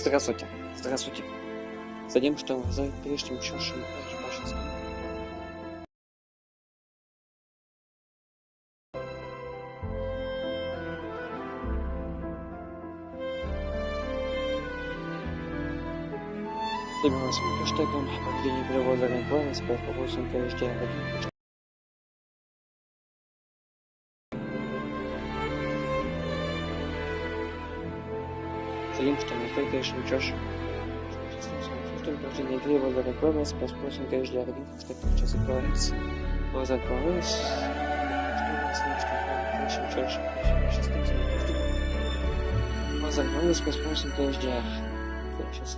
Здравствуйте. Здравствуйте. Садим, что за прежним чушью пожалуйста. Добиваемся хэштегом проведения перевода Wutherinq Waves PS5PRO. Садим, что на прежним чушью. Прохождение игры Wutherinq Waves PS5PRO. Сейчас открывается. Wutherinq Waves. Wutherinq Waves PS5PRO. Сейчас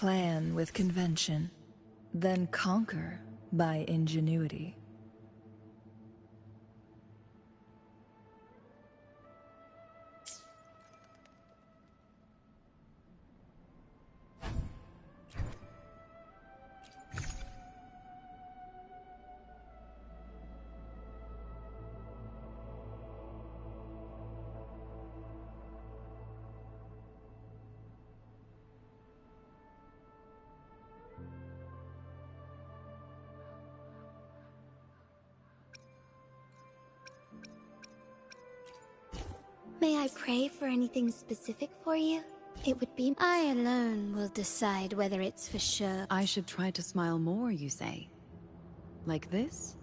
Plan with convention, then conquer by ingenuity. May I pray for anything specific for you? It would be... I alone will decide whether it's for sure. I should try to smile more, you say? Like this?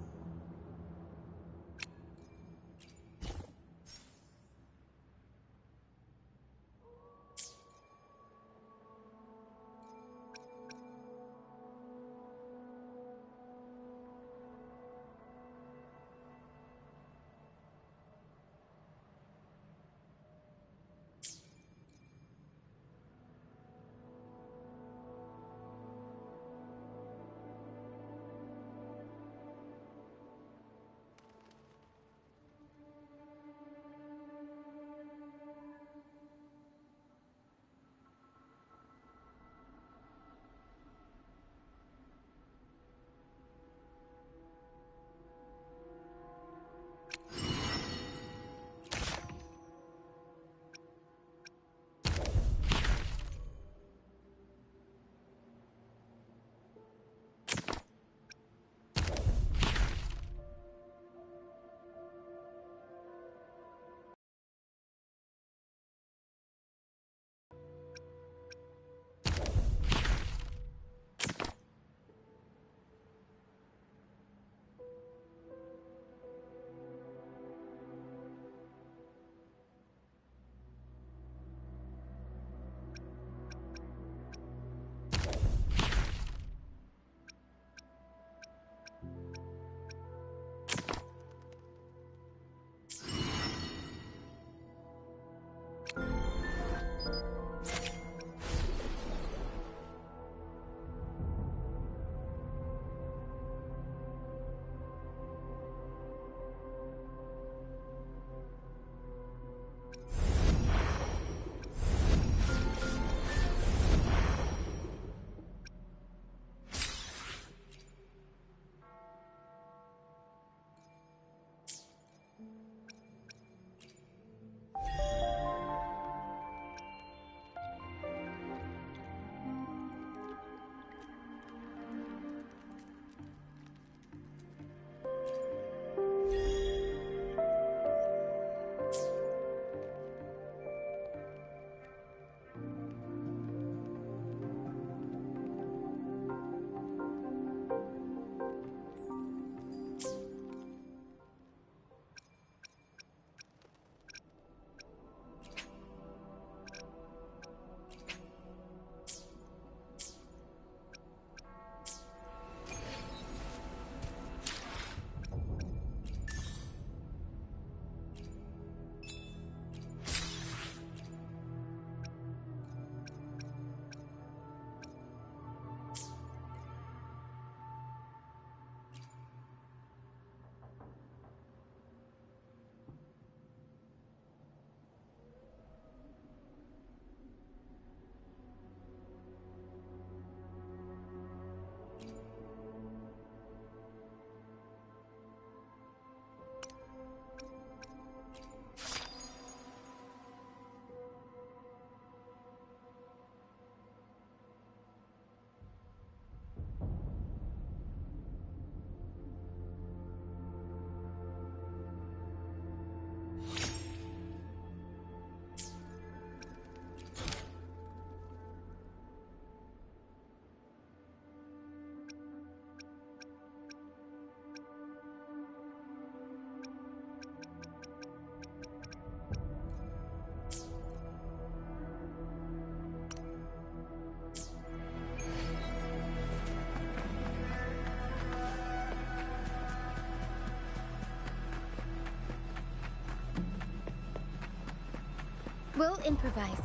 We'll improvise.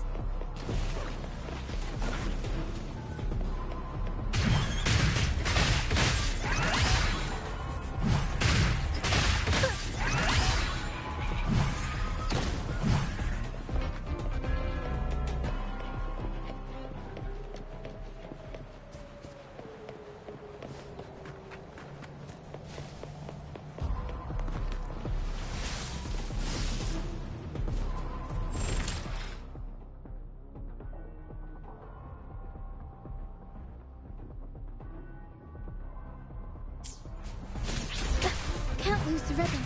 lose the ribbon.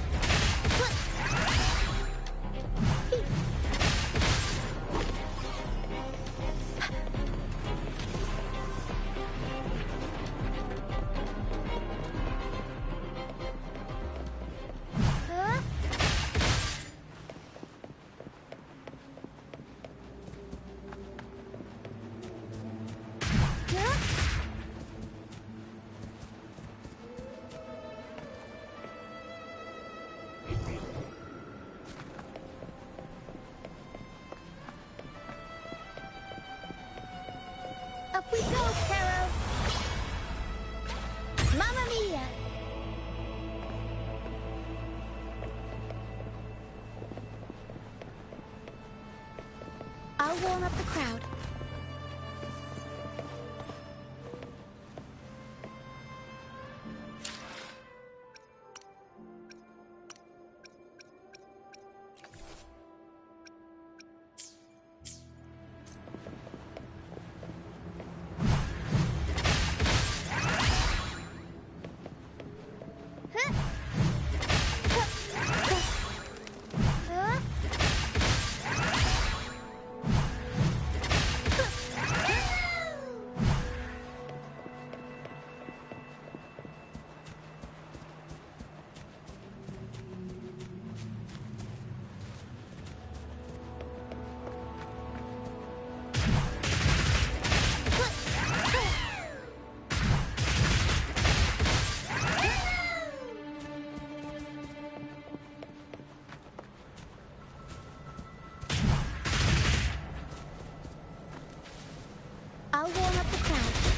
Up we go, Carol! Mamma mia! I'll warm up the crowd. I'll warm up the crowd.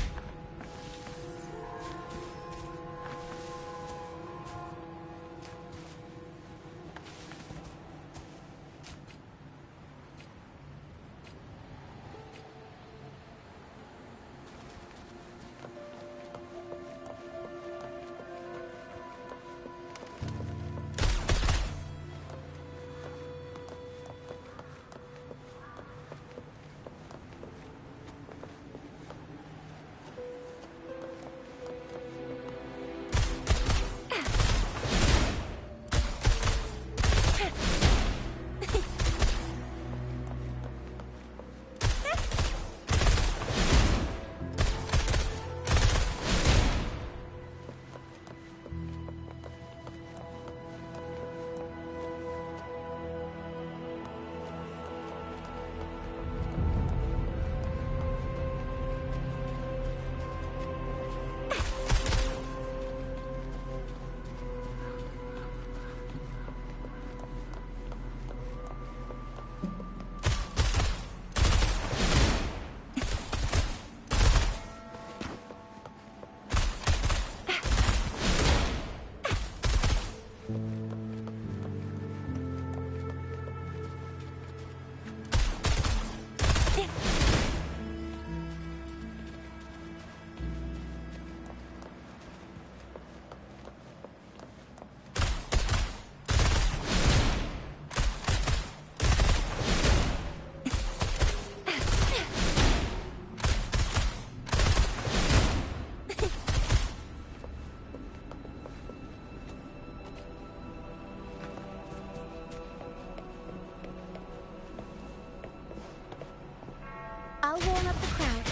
I'll warm up the crowd.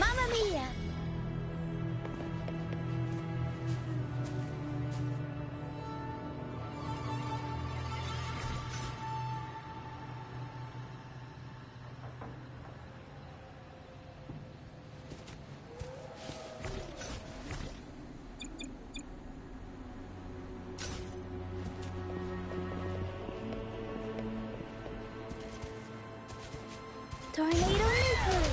Mamma mia! Tornado nuclear!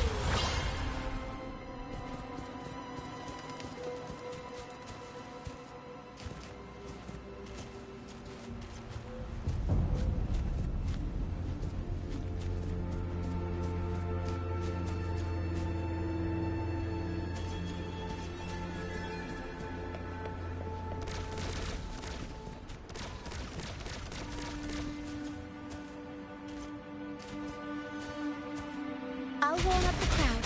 I'll warm up the crowd.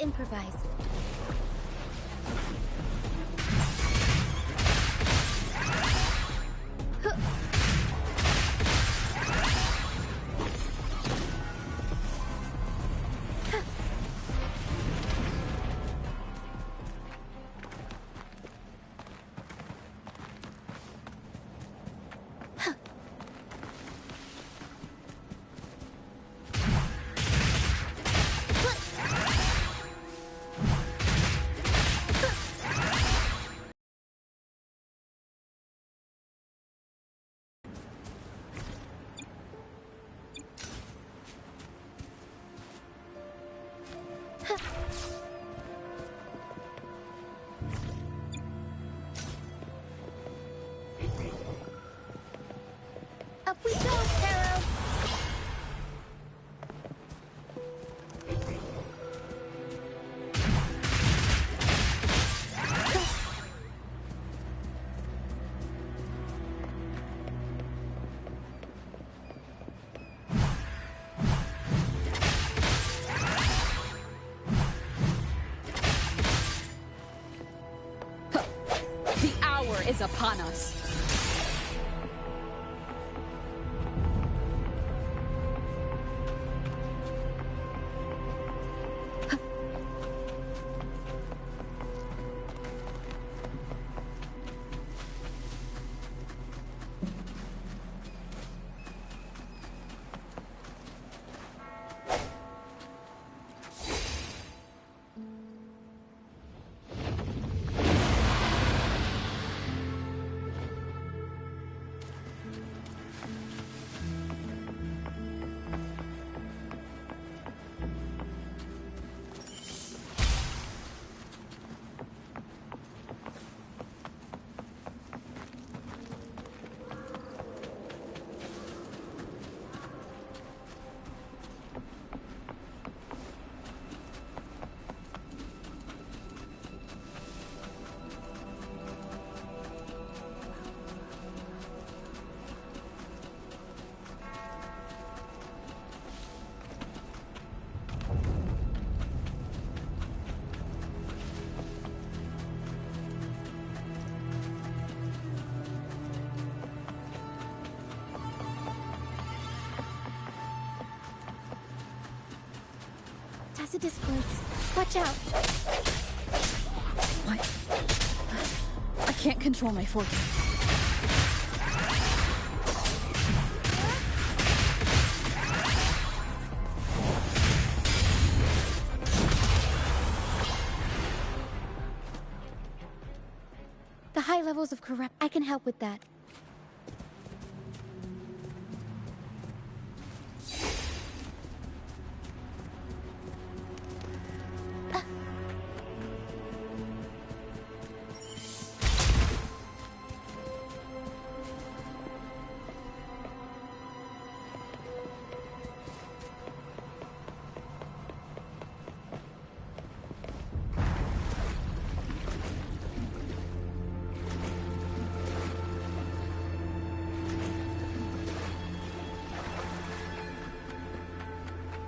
improvise. Up we go, Pharaoh! The hour is upon us. Tacit discords. Watch out. What? I can't control my fortune. The high levels of corrupt. I can help with that.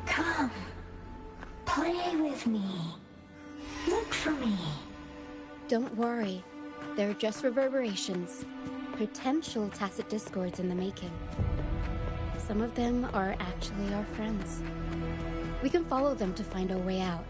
Come, play with me. Look for me. Don't worry. They're just reverberations. Potential tacit discords in the making. Some of them are actually our friends. We can follow them to find our way out.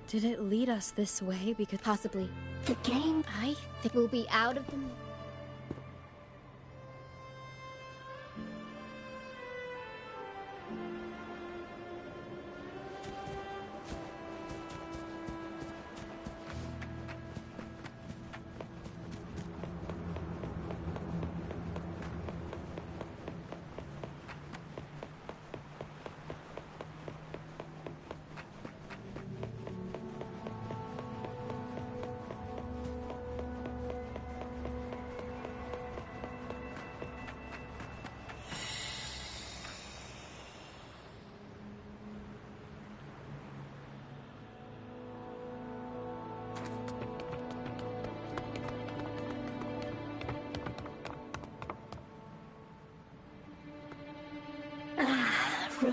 Did it lead us this way because Possibly. The game. I think we'll be out of them.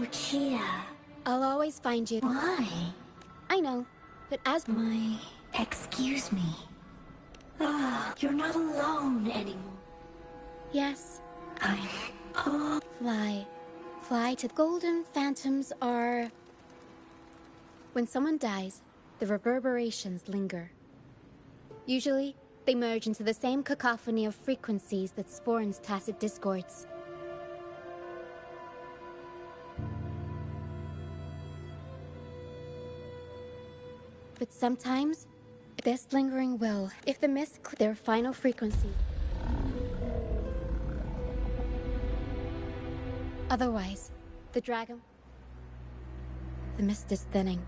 Lucia. I'll always find you. Why? I know, but as Excuse me. You're not alone anymore. Yes, I'm... fly. Fly to golden phantoms are... When someone dies, the reverberations linger. Usually, they merge into the same cacophony of frequencies that spawns tacit discords. But sometimes, this lingering will, if the mist their final frequencies. Otherwise, the dragon... The mist is thinning.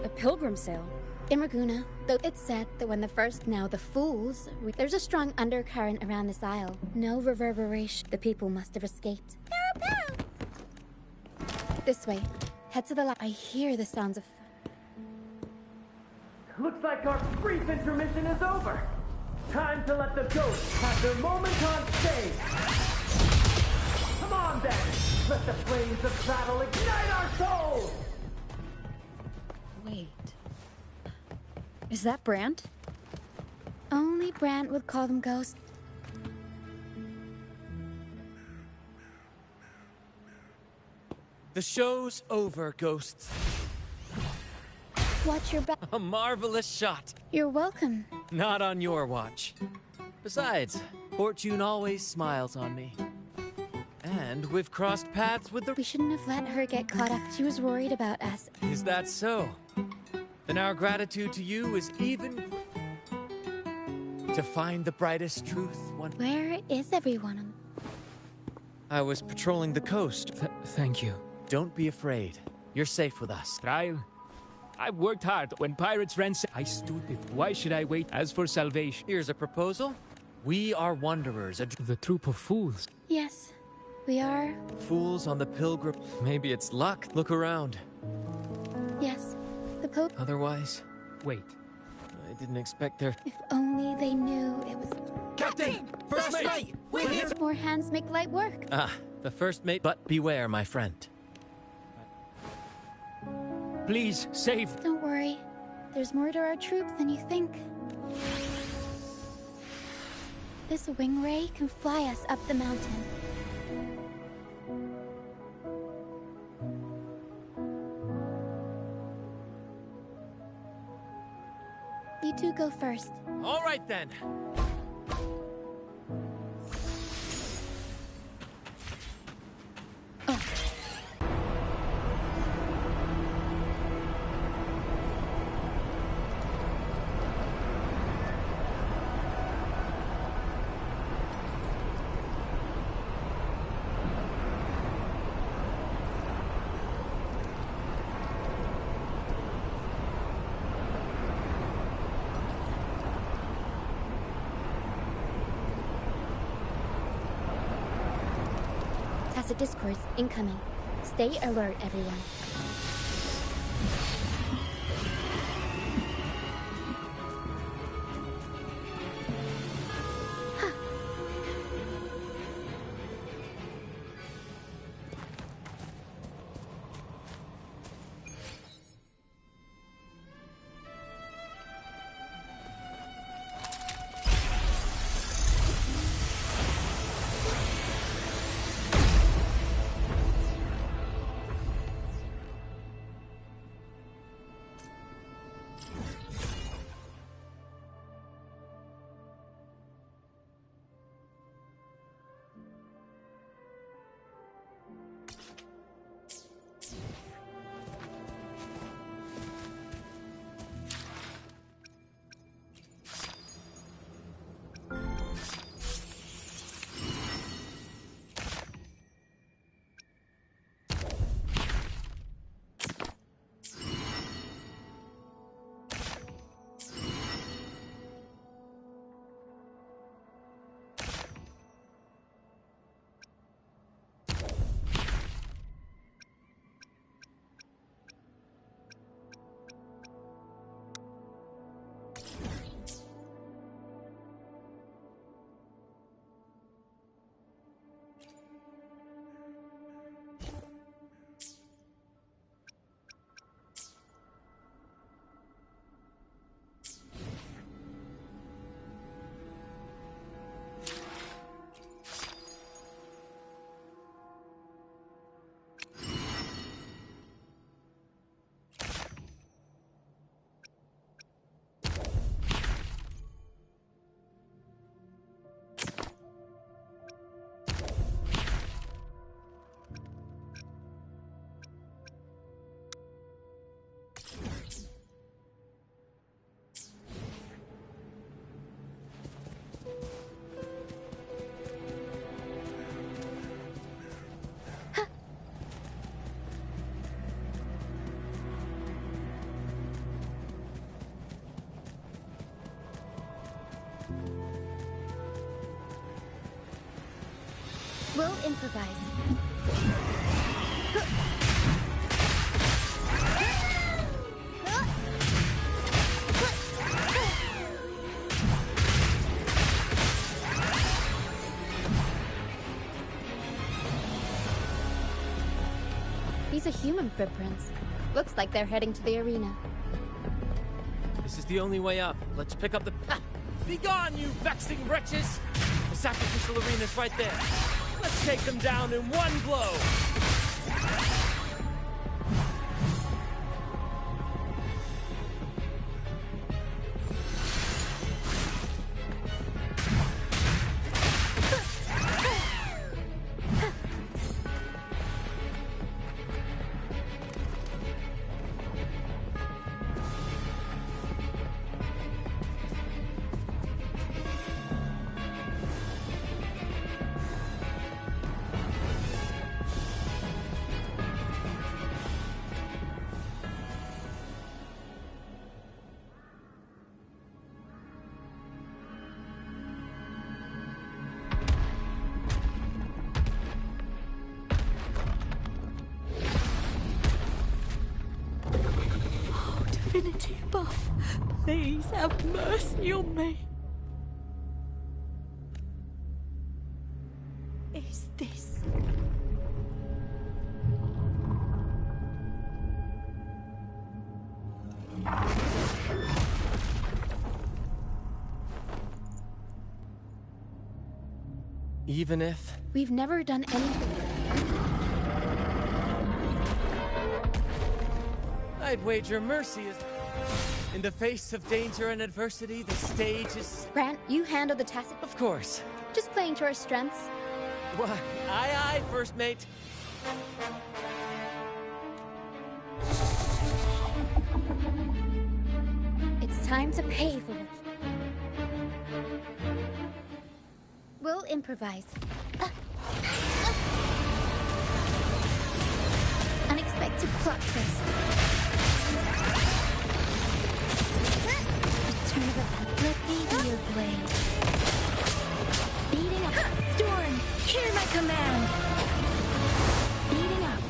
A pilgrim sale? In Raguna, though it's said that when the fools, there's a strong undercurrent around this isle. No reverberation. The people must have escaped. This way. Head to the left. I hear the sounds of... Looks like our brief intermission is over. Time to let the ghosts have their moment on stage. Come on then, let the flames of battle ignite our souls! Wait. Is that Brant? Only Brant would call them ghosts. The show's over, ghosts. Watch your back. A marvelous shot. You're welcome. Not on your watch. Besides, fortune always smiles on me. And we've crossed paths with the... We shouldn't have let her get caught up. She was worried about us. Is that so? Then our gratitude to you is even... to find the brightest truth one... Where is everyone? I was patrolling the coast. Thank you. Don't be afraid. You're safe with us. Trial. I worked hard. When pirates ransacked, I stood with. Why should I wait? As for salvation... Here's a proposal. We are wanderers. The troop of fools. Yes, we are. Fools on the pilgrim. Maybe it's luck. Look around. Yes, the Pope. Otherwise... Wait. I didn't expect there... If only they knew it was... Captain! First mate! We're here! More hands make light work. Ah, the first mate. But beware, my friend. Please, save. Don't worry. There's more to our troop than you think. This wing ray can fly us up the mountain. You two go first. All right, then. Tacit discords incoming. Stay alert, everyone. We'll improvise. These are human footprints. Looks like they're heading to the arena. This is the only way up. Let's pick up the... Ah! Be gone, you vexing wretches! The sacrificial arena's right there. Let's take them down in one blow! Buff, please have mercy on me. Is this... Even if... We've never done anything. I'd wager mercy is... In the face of danger and adversity, the stage is... Grant, you handle the tacit. Of course. Just playing to our strengths. What? Aye, aye, first mate. It's time to pay for it. We'll improvise. Unexpected plot twist. Turn of events. Let me be your blade. Speeding up. Storm, hear my command. Speeding up.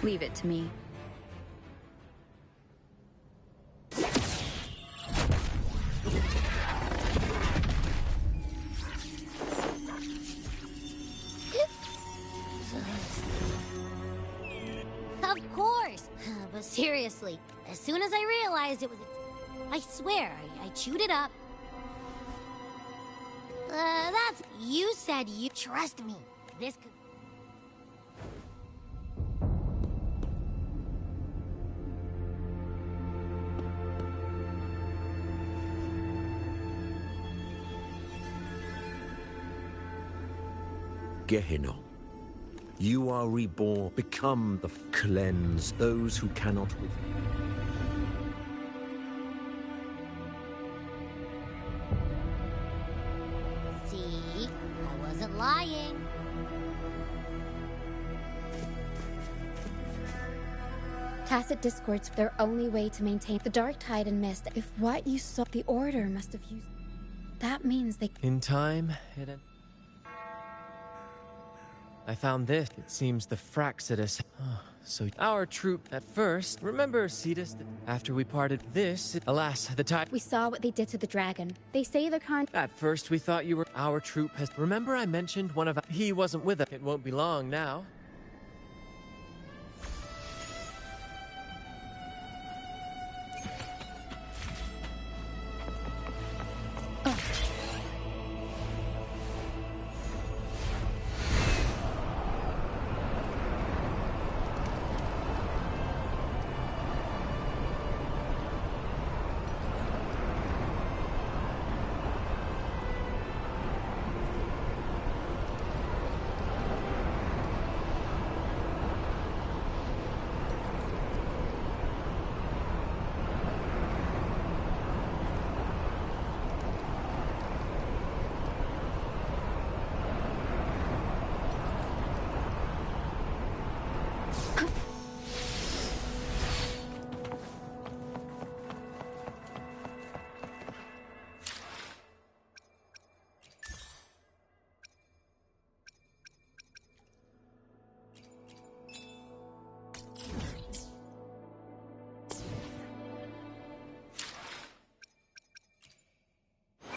Leave it to me. Of course! But seriously, as soon as I realized it was I swear, I chewed it up. That's... You said you... Trust me. This could... Gehenna. You are reborn. Become the cleanse those who cannot with you. See? I wasn't lying. Tacit discords, their only way to maintain the dark tide and mist. If what you saw, the Order must have used. That means they. In time, I found this. It seems the Fraxidus. So our troop at first. Remember, Cetus? After we parted, alas, the tide. We saw what they did to the dragon. They say they're At first, we thought you were. Our troop has. Remember, I mentioned one of. He wasn't with us. It won't be long now.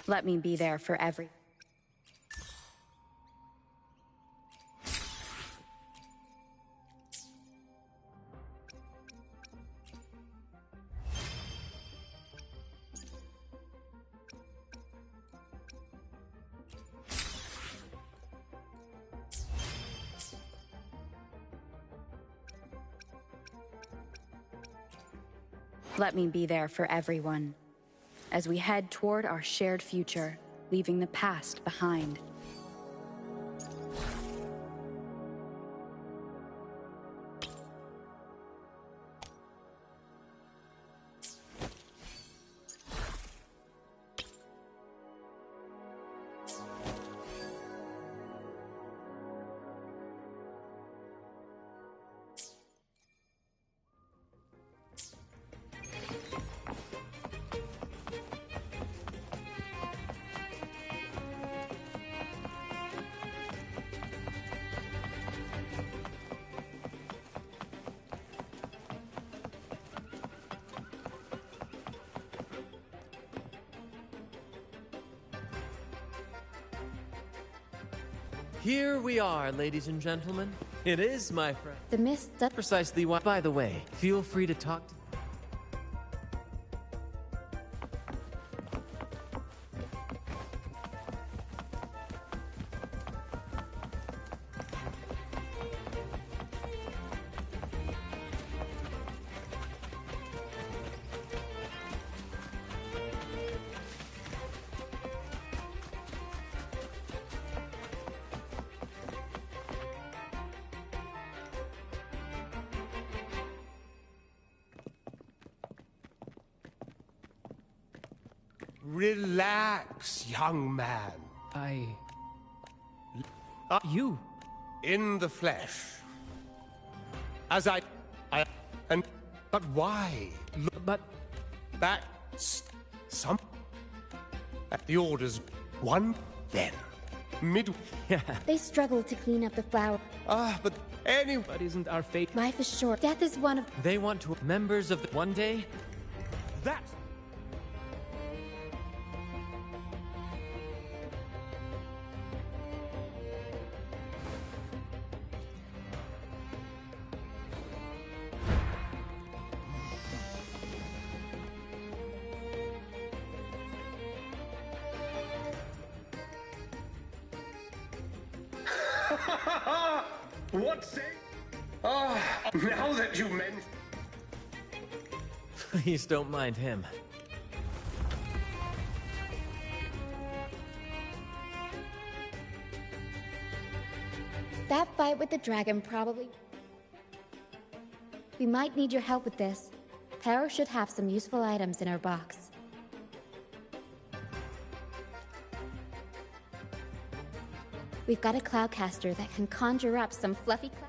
Let me be there for every... Let me be there for everyone, as we head toward our shared future, leaving the past behind. Here we are, ladies and gentlemen. It is, my friend. The mist that... Precisely why. By the way, feel free to talk to... Relax, young man. You? In the flesh. As but why? Look, but... That's... some... At the orders... one, then. Mid... Yeah. They struggle to clean up the flower. But anyway... But isn't our fate... Life is short. Death is one of... They want to... Members of the... One day... That's... What say? Now that you mention... Please don't mind him. That fight with the dragon probably... We might need your help with this. Pero should have some useful items in our box. We've got a cloudcaster that can conjure up some fluffy cloud.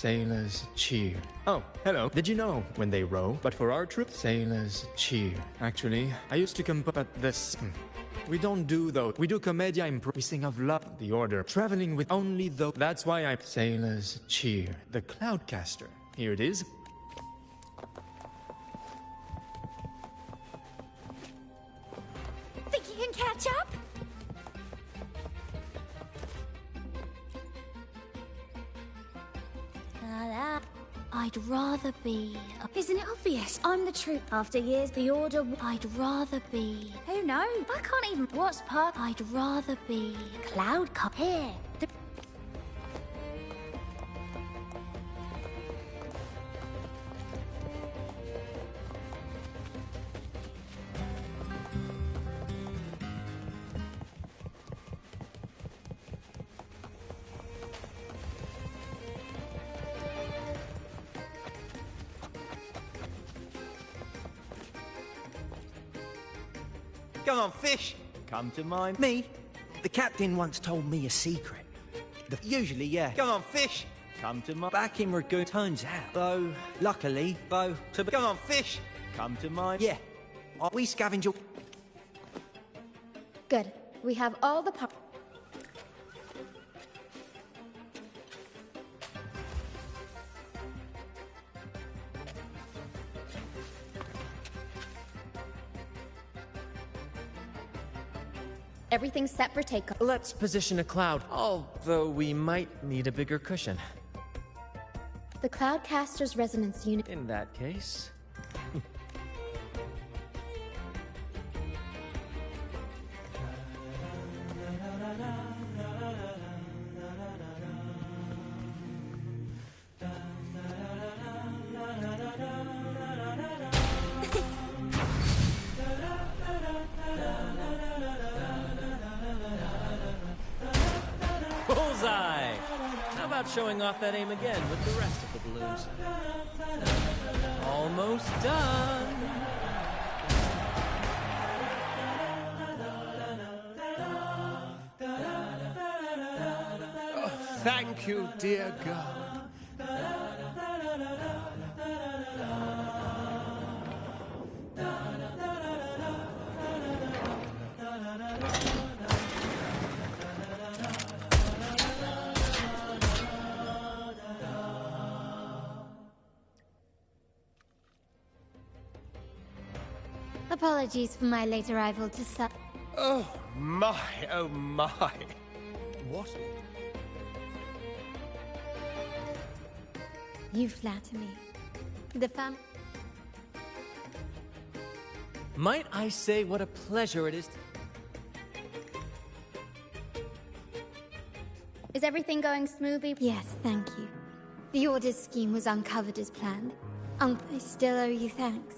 Sailors cheer. Oh, hello. Did you know when they row? But for our troops, sailors cheer. Actually, I used to come but this. We don't do though. We do commedia improv. We sing of love, the order. Traveling with only though. That's why I. Sailors cheer. The Cloudcaster. Here it is. Think you can catch up? I'd rather be... Isn't it obvious? I'm the troop. After years, the order... I'd rather be... Who knows? I can't even... What's part? I'd rather be... Cloud Cup. Here. Come on, fish. Come to mine. Me? The captain once told me a secret. Usually, yeah. Come on, fish. Come to my... Back in Ragoon. Turns out, though, luckily, though... Come on, fish. Come to mine. Yeah. We scavenge your... Good. We have all the Everything's set for takeoff. Let's position a cloud, although we might need a bigger cushion. The Cloudcaster's resonance unit. In that case... Bullseye! How about showing off that aim again with the rest of the balloons? Almost done! Oh, thank you, dear God. Apologies for my late arrival to Oh my, oh my. What? You flatter me. The fam... Might I say what a pleasure it is Is everything going smoothly? Yes, thank you. The Order's scheme was uncovered as planned. I still owe you thanks.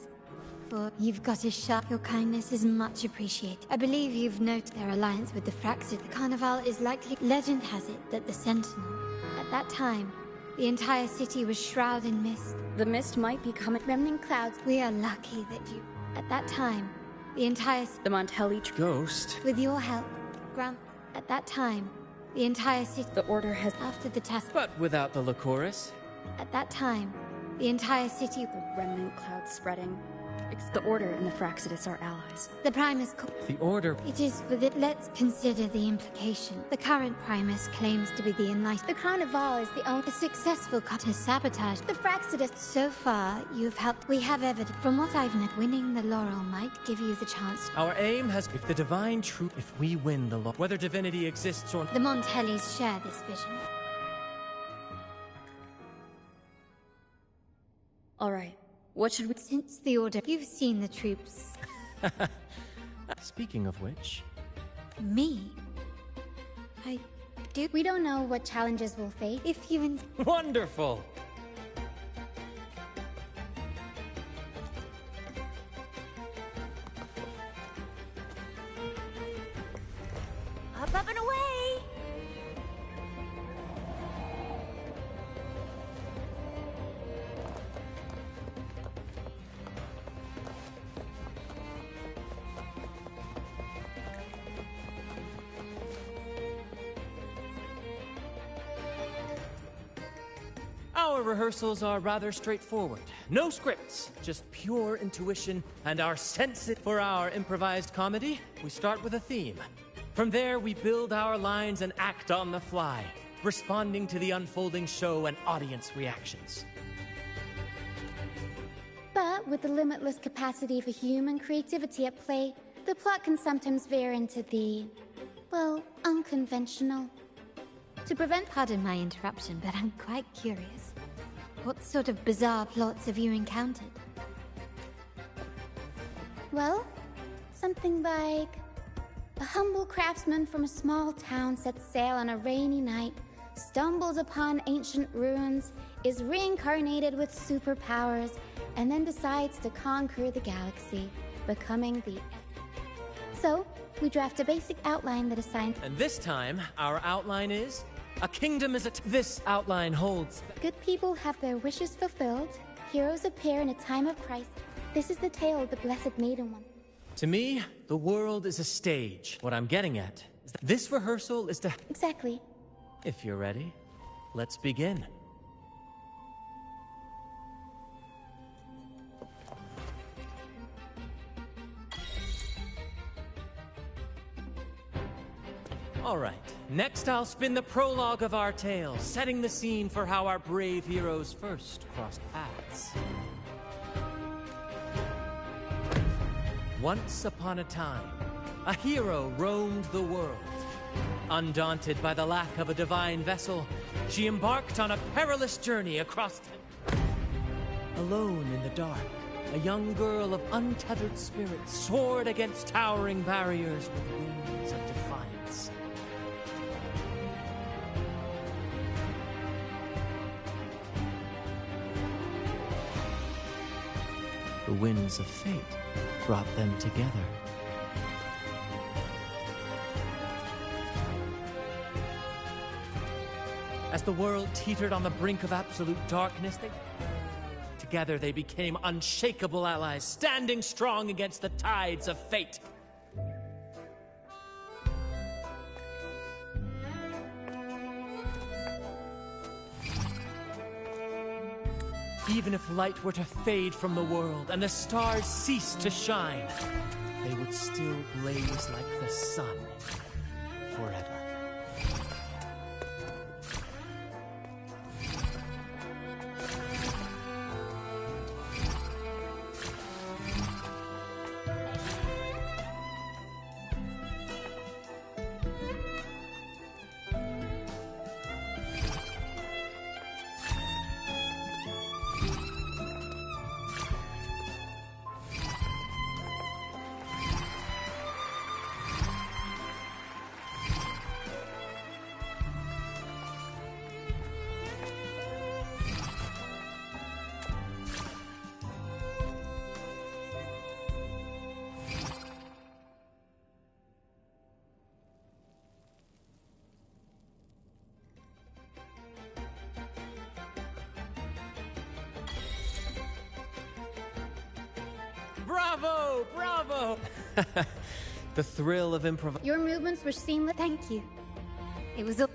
For you've got a shot. Your kindness is much appreciated. I believe you've noted their alliance with the Fraxid. The Carnival is likely... Legend has it that the Sentinel... At that time, the entire city was shrouded in mist. The mist might be coming. Remnant clouds. We are lucky that you... At that time, the entire... The Montelli... Ghost? With your help, Grant... At that time, the entire city... The Order has... After the task... But without the Lycoris? At that time, the entire city... The remnant clouds spreading. The Order and the Fraxidus are allies. The Primus... The Order... It is for that. Let's consider the implication. The current Primus claims to be the Enlightened. The Carnival is the only successful cut to sabotage. The Fraxidus... So far, you've helped. We have evidence. From what I've known, winning the laurel might give you the chance. Our aim has... If the divine truth... If we win the law... Whether divinity exists or... The Montellis share this vision. All right. What should we... Since the Order... You've seen the troops. Speaking of which... Me? I do... We don't know what challenges we'll face. If you... Wonderful! Up and away! Our rehearsals are rather straightforward. No scripts, just pure intuition and our senses. For our improvised comedy, we start with a theme. From there, we build our lines and act on the fly, responding to the unfolding show and audience reactions. But with the limitless capacity for human creativity at play, the plot can sometimes veer into the, well, unconventional. To prevent, pardon my interruption, but I'm quite curious. What sort of bizarre plots have you encountered? Well, something like a humble craftsman from a small town sets sail on a rainy night, stumbles upon ancient ruins, is reincarnated with superpowers, and then decides to conquer the galaxy, becoming the... So, we draft a basic outline that assigns... And this time, our outline is... A kingdom is this outline holds... Good people have their wishes fulfilled, heroes appear in a time of crisis. This is the tale of the Blessed Maiden One. To me, the world is a stage. What I'm getting at is that this rehearsal is to... Exactly. If you're ready, let's begin. All right, next I'll spin the prologue of our tale, setting the scene for how our brave heroes first crossed paths. Once upon a time, a hero roamed the world. Undaunted by the lack of a divine vessel, she embarked on a perilous journey across time. Alone in the dark, a young girl of untethered spirit soared against towering barriers with wings of defiance. The winds of fate brought them together. As the world teetered on the brink of absolute darkness, together they became unshakable allies, standing strong against the tides of fate. Even if light were to fade from the world and the stars cease to shine, they would still blaze like the sun forever. Bravo! Bravo! The thrill of improv. Your movements were seamless. Thank you. It was a...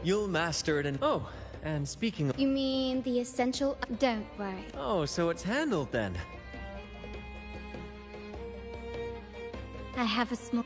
You'll master it and... Oh, and speaking of... You mean the essential... Don't worry. Oh, so it's handled then. I have a small...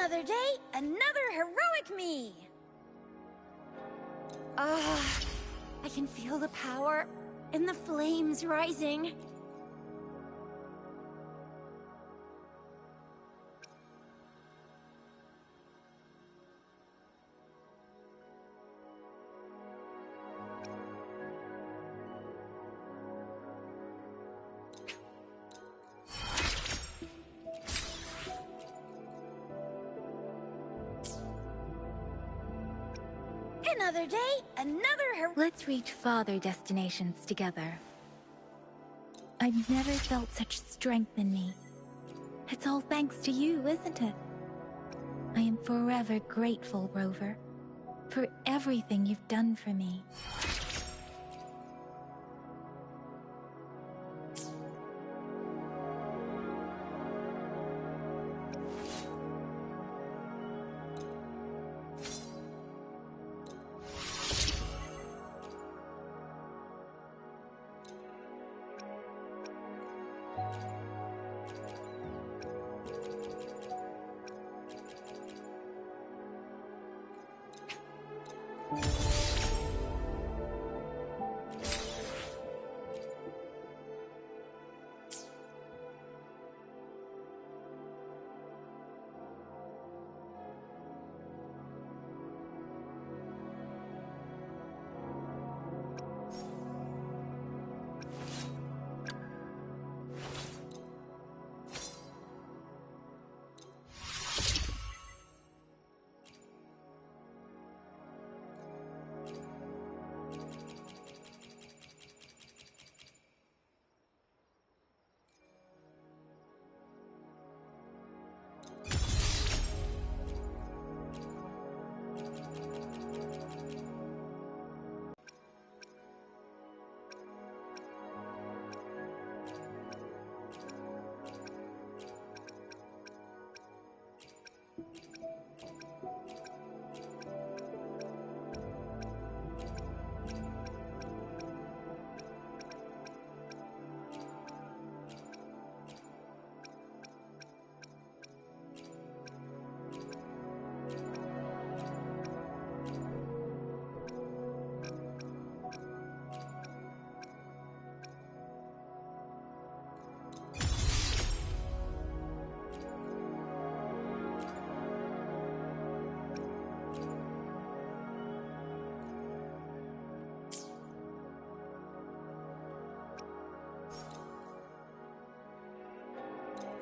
Another day, another heroic me! I can feel the power and the flames rising. Another day, another Let's reach farther destinations together. I've never felt such strength in me. It's all thanks to you, isn't it? I am forever grateful, Rover, for everything you've done for me.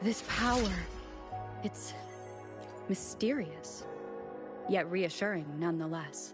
This power, it's mysterious, yet reassuring nonetheless.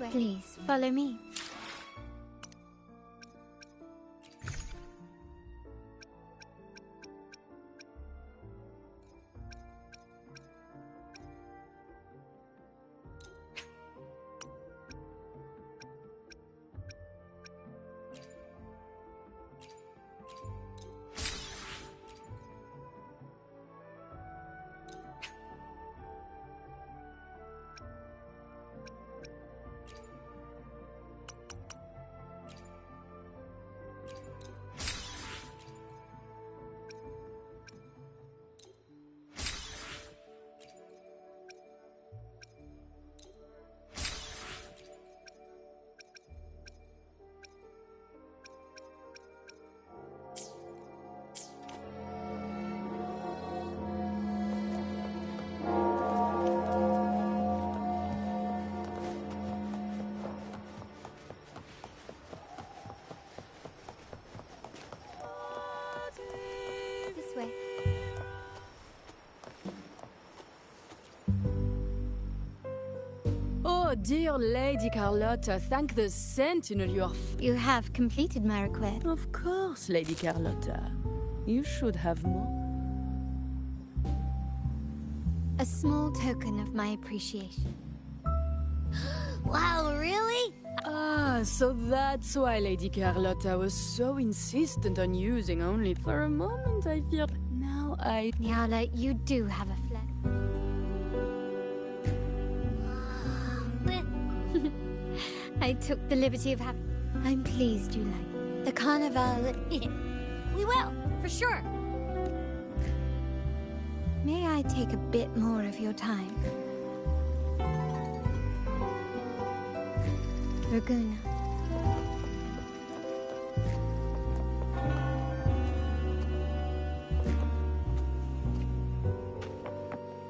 way. Please, follow me. This way. Oh, dear Lady Carlotta, thank the Sentinel You have completed my request. Of course, Lady Carlotta. You should have more. A small token of my appreciation. Wow, really? Ah, so that's why Lady Carlotta was so insistent on using only. For a moment, I feared. Now I... Nyala, you do have a flag. I took the liberty of having... I'm pleased you like the carnival. We will, for sure. May I take a bit more of your time? Raguna.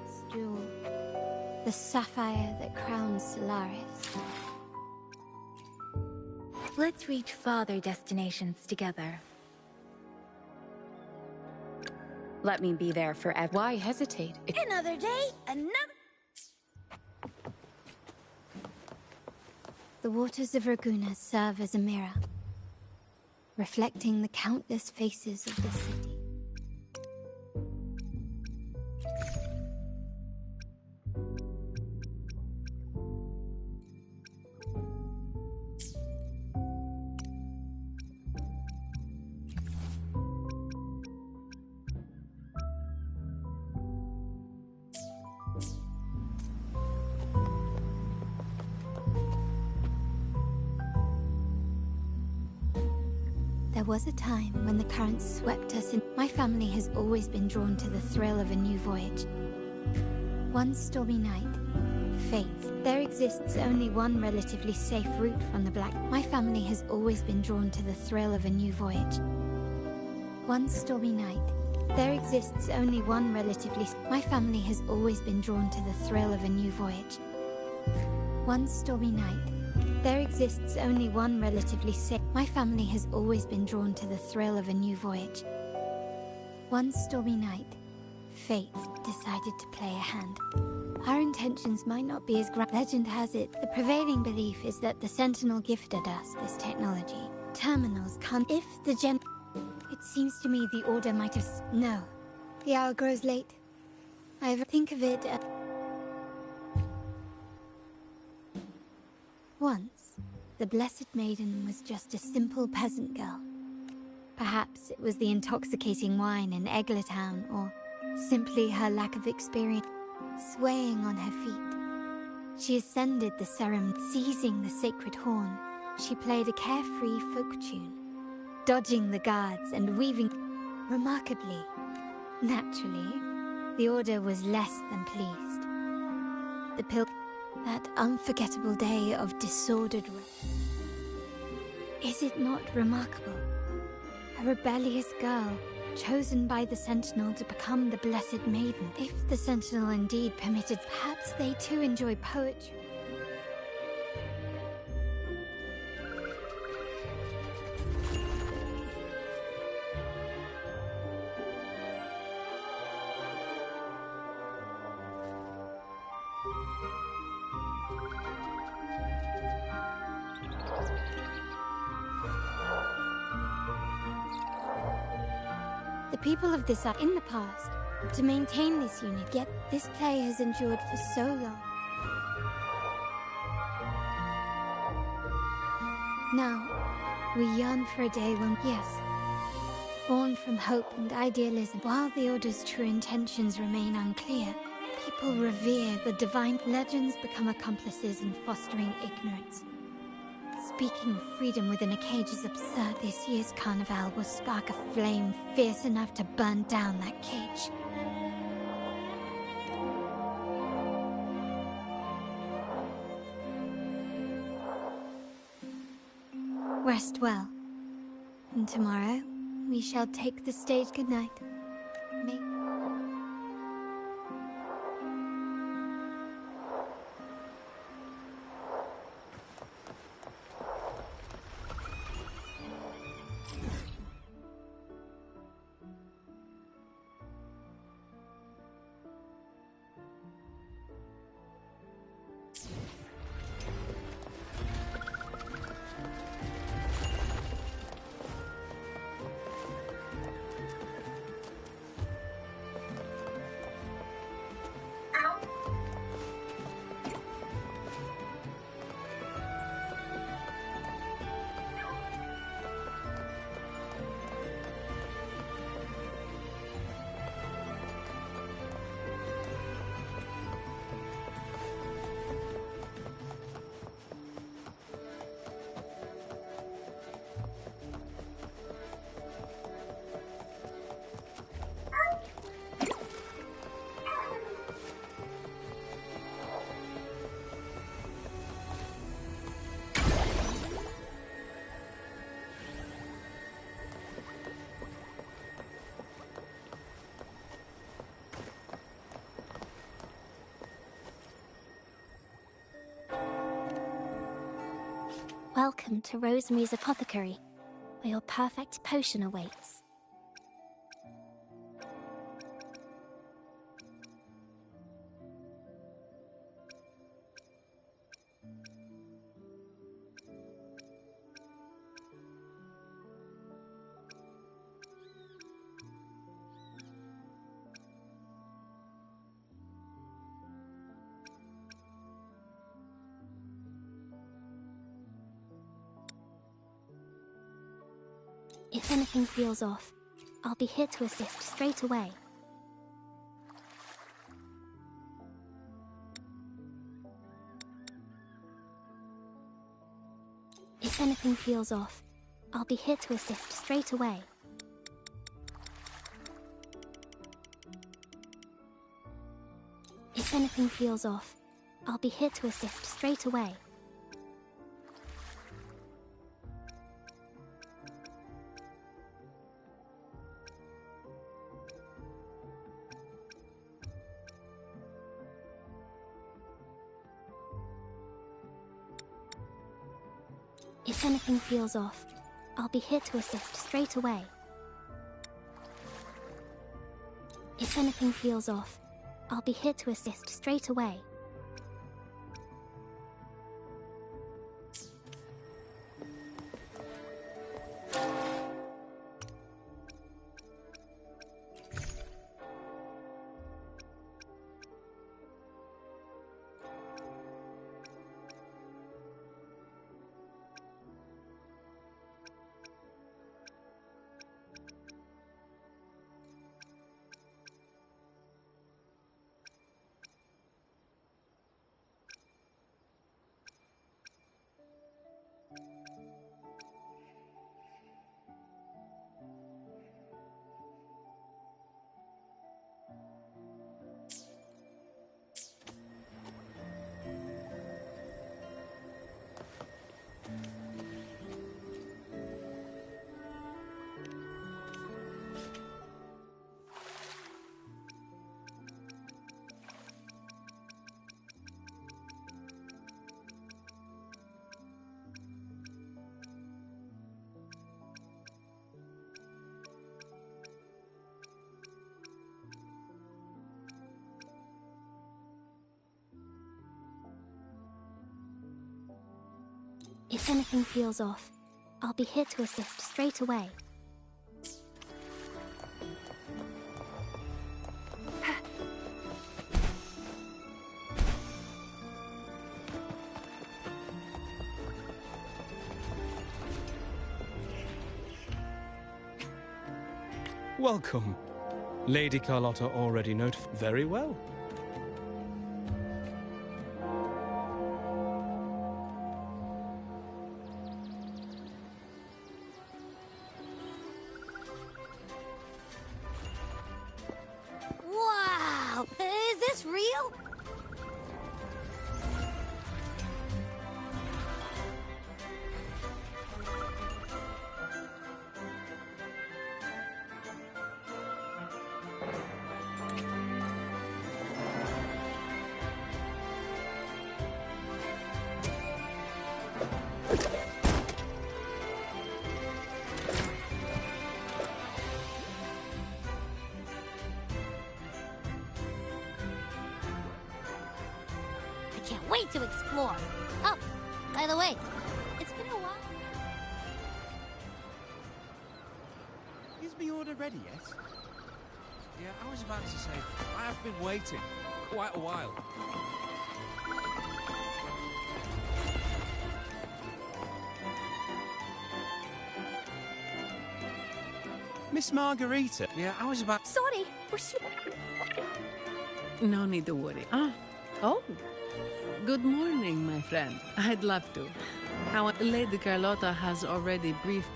This jewel. The sapphire that crowns Solaris. Let's reach farther destinations together. Let me be there forever. Why hesitate? Another day, another... The waters of Raguna serve as a mirror, reflecting the countless faces of the city. There was a time when the currents swept us in. My family has always been drawn to the thrill of a new voyage. One stormy night, fate. There exists only one relatively safe route from the Black. My family has always been drawn to the thrill of a new voyage. One stormy night, there exists only one relatively... My family has always been drawn to the thrill of a new voyage. One stormy night, there exists only one relatively safe... My family has always been drawn to the thrill of a new voyage. One stormy night, fate decided to play a hand. Our intentions might not be as grand. Legend has it, the prevailing belief is that the Sentinel gifted us this technology. Terminals can't... If the gen... It seems to me the Order might have... No. The hour grows late. I think of it as... Once, the Blessed Maiden was just a simple peasant girl. Perhaps it was the intoxicating wine in Eggletown, or simply her lack of experience. Swaying on her feet, she ascended the ceremony, seizing the sacred horn. She played a carefree folk tune, dodging the guards and weaving. Remarkably, naturally, the Order was less than pleased. The that unforgettable day of disordered... Is it not remarkable? A rebellious girl, chosen by the Sentinel to become the Blessed Maiden. If the Sentinel indeed permitted, perhaps they too enjoy poetry. The people of this are in the past. To maintain this unit, yet this play has endured for so long. Now, we yearn for a day when, yes, born from hope and idealism, while the Order's true intentions remain unclear, people revere the divine. Legends become accomplices in fostering ignorance. Speaking of freedom within a cage is absurd. This year's carnival will spark a flame fierce enough to burn down that cage. Rest well. And tomorrow, we shall take the stage goodnight. May Welcome to Rosemary's Apothecary, where your perfect potion awaits. If anything feels off, I'll be here to assist straight away. If anything feels off, I'll be here to assist straight away. If anything feels off, I'll be here to assist straight away. If anything feels off, I'll be here to assist straight away. If anything feels off, I'll be here to assist straight away. If anything feels off, I'll be here to assist straight away. Welcome. Lady Carlotta already notified. Very well. Wow! Is this real? I can't wait to explore. Oh, by the way, it's been a while. Is the order ready yet? Yeah, I was about to say, I have been waiting quite a while. Miss Margarita. Yeah, I was about... Sorry, No need to worry. Oh. Good morning, my friend. I'd love to. How Lady Carlotta has already briefed.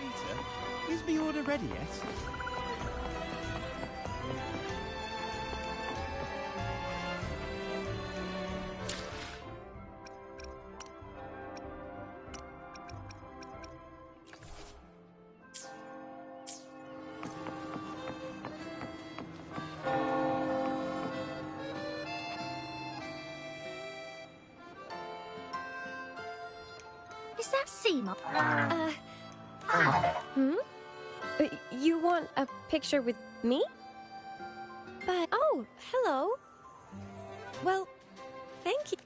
Margarita, is the order ready yet? Is that Seema? You want a picture with me? But, oh, hello. Well, thank you.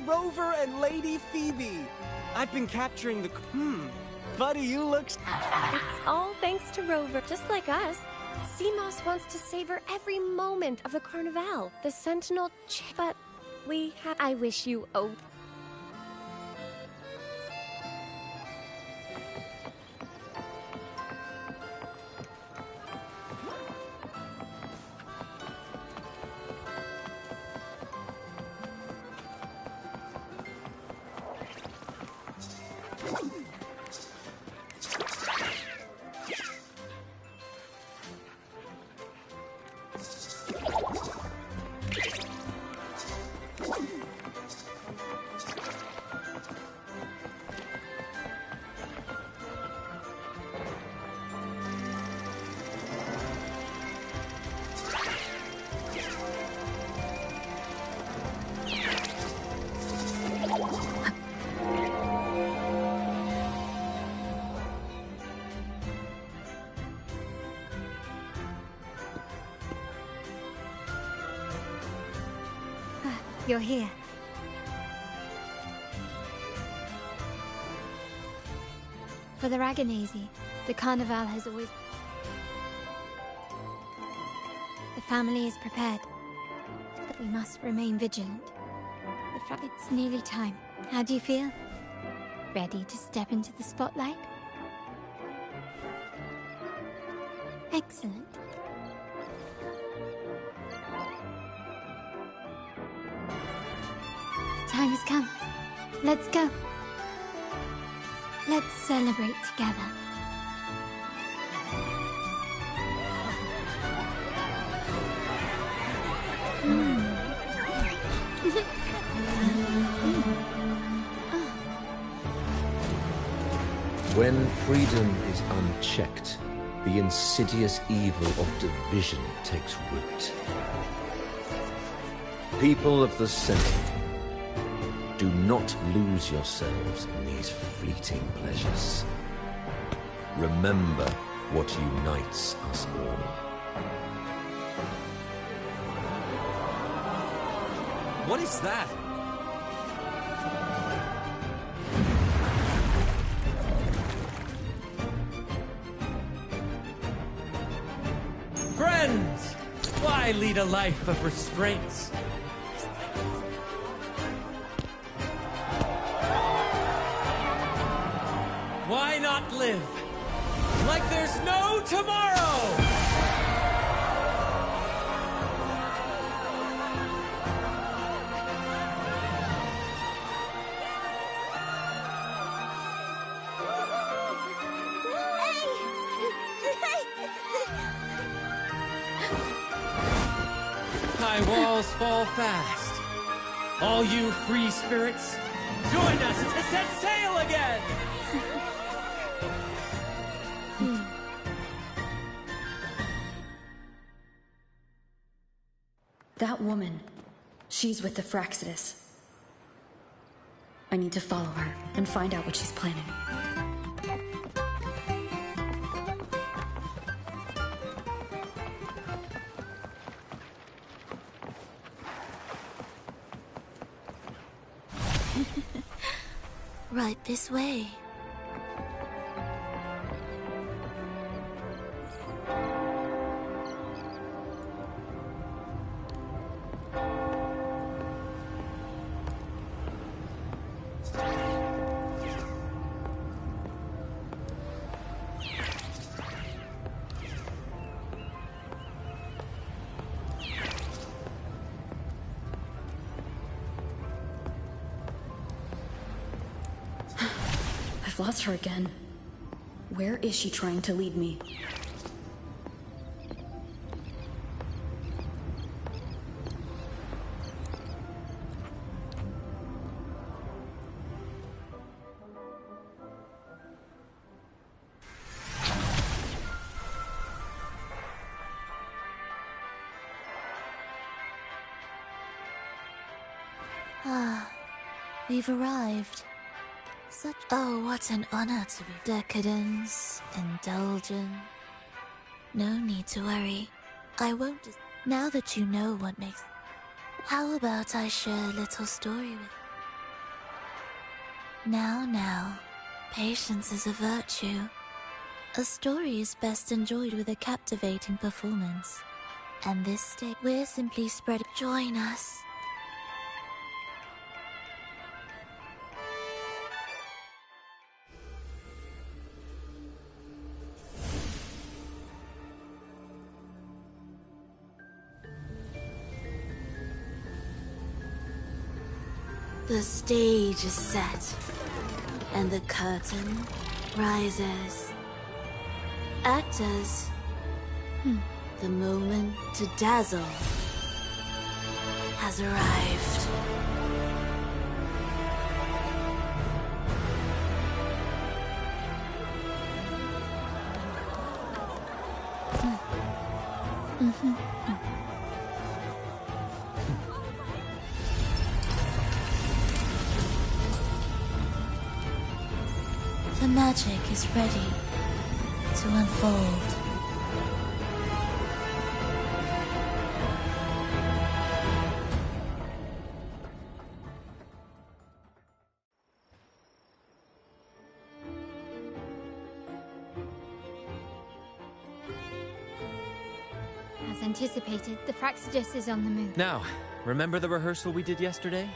Rover and Lady Phoebe. I've been capturing the... Buddy, you look... It's all thanks to Rover, just like us. Seamoss wants to savor every moment of the Carnival. The Sentinel but we have... I wish you... Oh... You're here. For the Raganese, the Carnival has always... The family is prepared, but we must remain vigilant. It's nearly time. How do you feel? Ready to step into the spotlight? Excellent. The time has come. Let's go. Let's celebrate together. When freedom is unchecked, the insidious evil of division takes root. People of the Sentinel, do not lose yourselves in these fleeting pleasures. Remember what unites us all. What is that? Friends! Why lead a life of restraints? Why not live like there's no tomorrow? High walls fall fast. All you free spirits, join us to set sail again! That woman, she's with the Fraxidus. I need to follow her and find out what she's planning. Right this way. I've lost her again. Where is she trying to lead me? Ah, we've arrived. Oh, what an honor to be decadence, indulgent. No need to worry. I won't. Now that you know what makes. How about I share a little story with you? Now. Patience is a virtue. A story is best enjoyed with a captivating performance. And this state, we're simply spreading. Join us. The stage is set, and the curtain rises. Actors, the moment to dazzle has arrived. The magic is ready to unfold. As anticipated, the Fraxidus is on the move. Now, remember the rehearsal we did yesterday?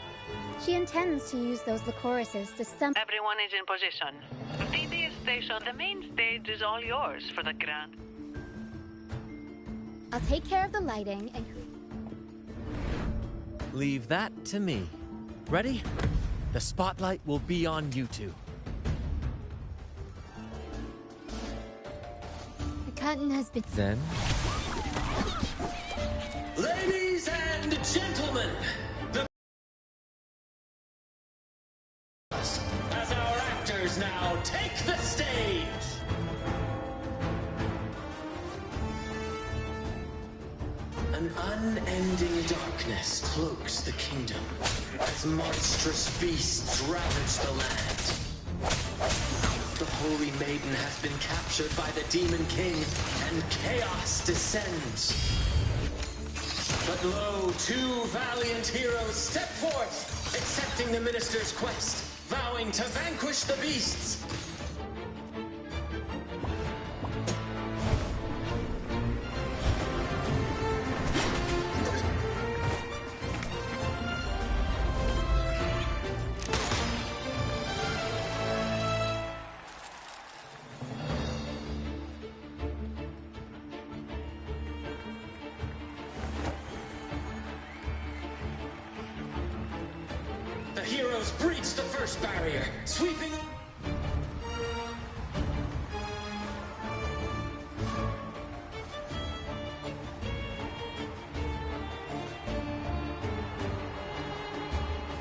She intends to use those choruses to stump. Everyone is in position. DD station, the main stage is all yours for the grand. I'll take care of the lighting and... Leave that to me. Ready? The spotlight will be on you two. The curtain has been... Then... Ladies and gentlemen, as our actors now take the stage. An unending darkness cloaks the kingdom as monstrous beasts ravage the land. The Holy Maiden has been captured by the Demon King, and chaos descends. But lo, two valiant heroes step forth, accepting the minister's quest, vowing to vanquish the beasts. The heroes breach the first barrier, sweeping...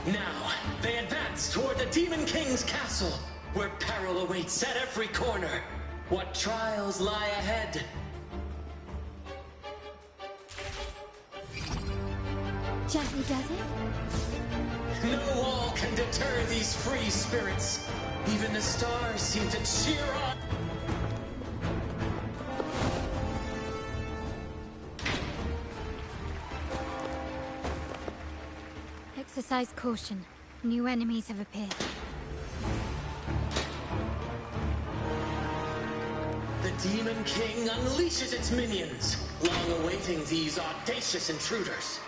Now, they advance toward the Demon King's castle, where peril awaits at every corner. What trials lie ahead? Gently does it? No wall can deter these free spirits. Even the stars seem to cheer on. Exercise caution. New enemies have appeared. The Demon King unleashes its minions, long awaiting these audacious intruders.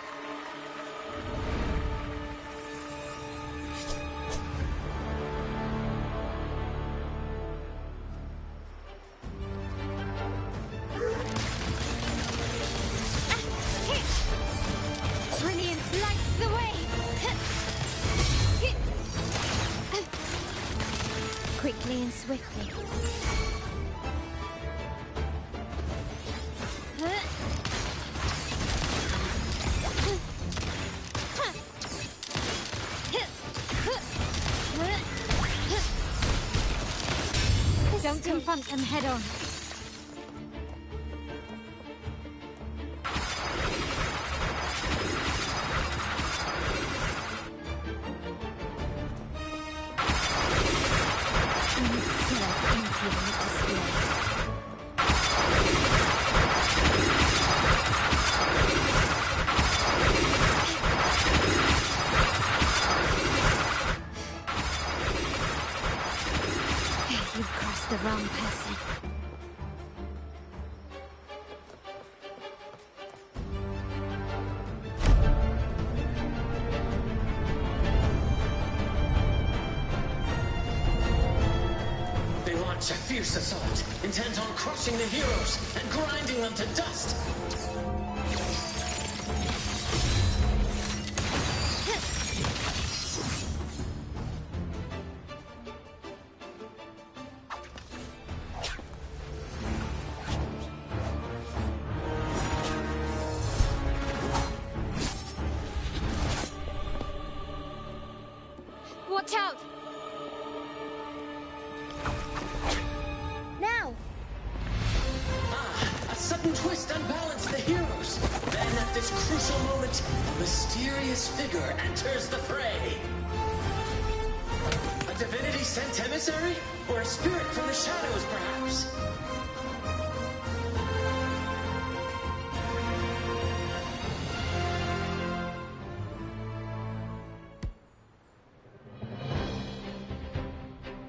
Brilliance lights the way! Quickly and swiftly. Don't confront them head on. You've crossed the wrong person. They launch a fierce assault, intent on crushing the heroes and grinding them to dust. Watch out! Now! A sudden twist unbalanced the heroes. Then at this crucial moment, a mysterious figure enters the fray. A divinity sent emissary? Or a spirit from the shadows, perhaps?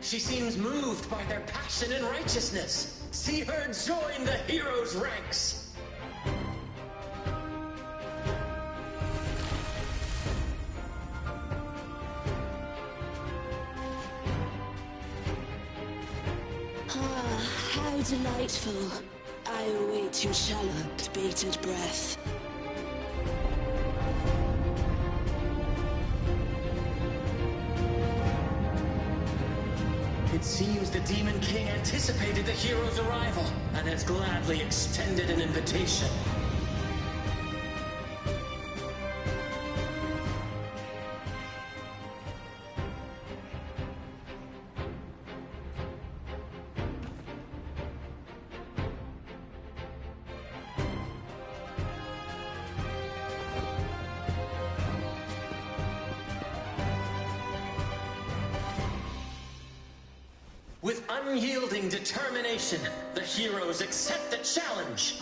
She seems moved by their passion and righteousness. See her join the heroes' ranks. How delightful. I await your shallow, bated breath. It seems the Demon King anticipated the hero's arrival and has gladly extended an invitation. With unyielding determination, the heroes accept the challenge.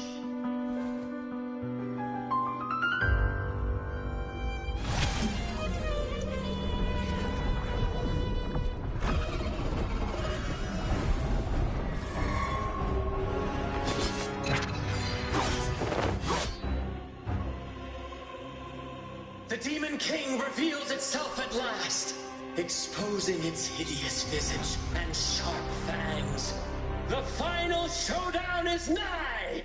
The Demon King reveals itself at last, exposing its hideous visage and sharp fangs. The final showdown is nigh!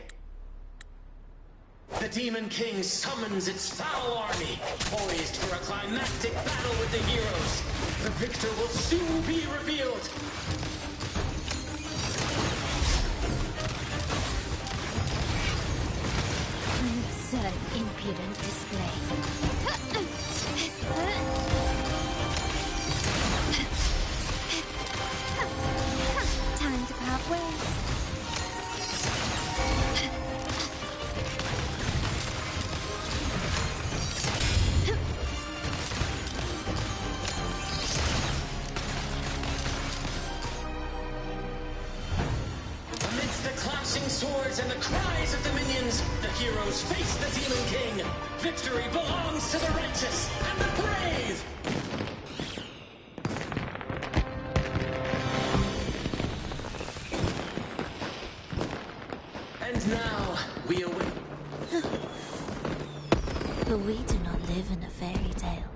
The Demon King summons its foul army, poised for a climactic battle with the heroes. The victor will soon be revealed. An absurd, impudent display. Time to part ways. Amidst the clashing swords and the cries of the minions, the heroes face the Demon King. Victory belongs to the righteous and the brave! And now, we await... But we do not live in a fairy tale.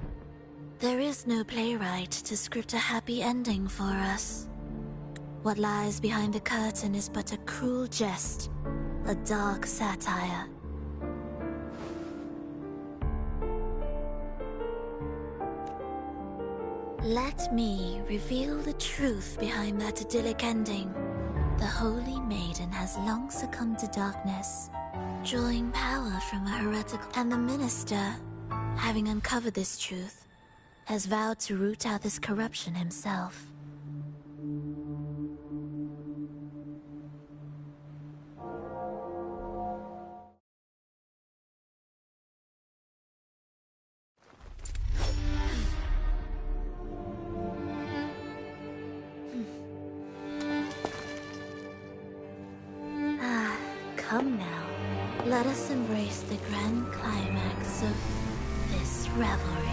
There is no playwright to script a happy ending for us. What lies behind the curtain is but a cruel jest, a dark satire. Let me reveal the truth behind that idyllic ending. The Holy Maiden has long succumbed to darkness, drawing power from a heretical... And the minister, having uncovered this truth, has vowed to root out this corruption himself. Come now, let us embrace the grand climax of this revelry.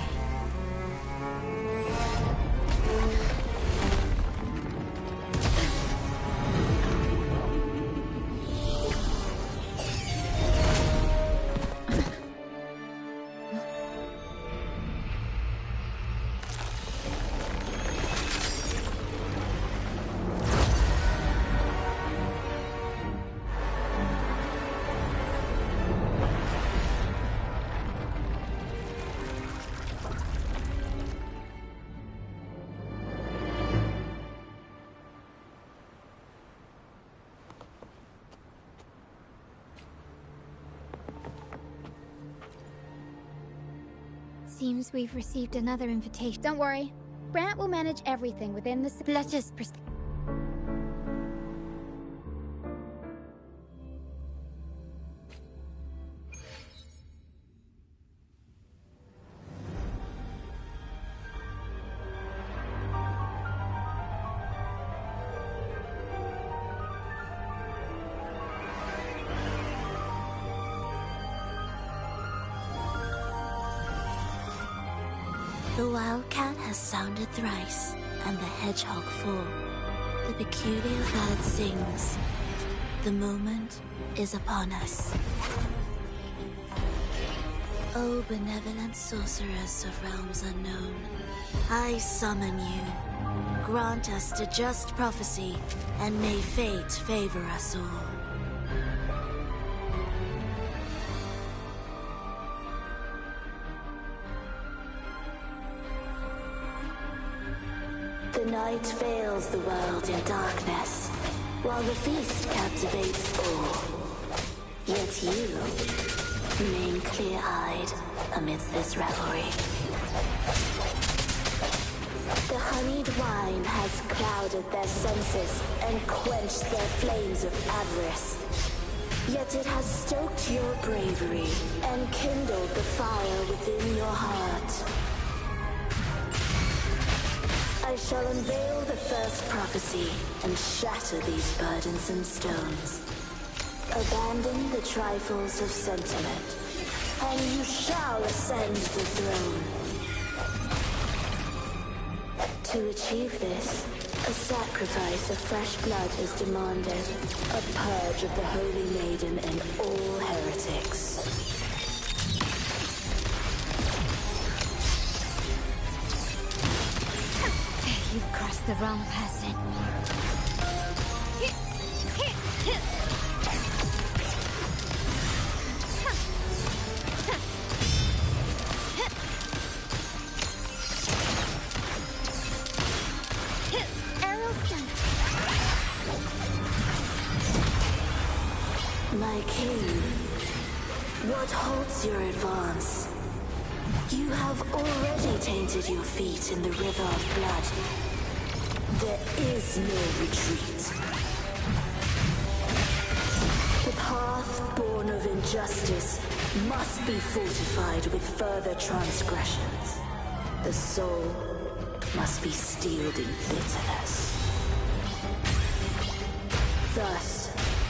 Seems we've received another invitation. Don't worry. Brant will manage everything within the... Let us The wildcat has sounded thrice, and the hedgehog four. The peculiar bird sings. The moment is upon us. O benevolent sorceress of realms unknown, I summon you. grant us the just prophecy, and may fate favor us all. The night veils the world in darkness, while the feast captivates all. Yet you remain clear-eyed amidst this revelry. The honeyed wine has clouded their senses and quenched their flames of avarice. Yet it has stoked your bravery and kindled the fire within your heart. I shall unveil the first prophecy and shatter these burdensome stones. Abandon the trifles of sentiment, and you shall ascend the throne. To achieve this, a sacrifice of fresh blood is demanded, a purge of the Holy Maiden and all heretics. You've crossed the wrong person. My king, what halts your advance? You have already tainted your feet in the river of blood. There is no retreat. The path born of injustice must be fortified with further transgressions. The soul must be steeled in bitterness. Thus,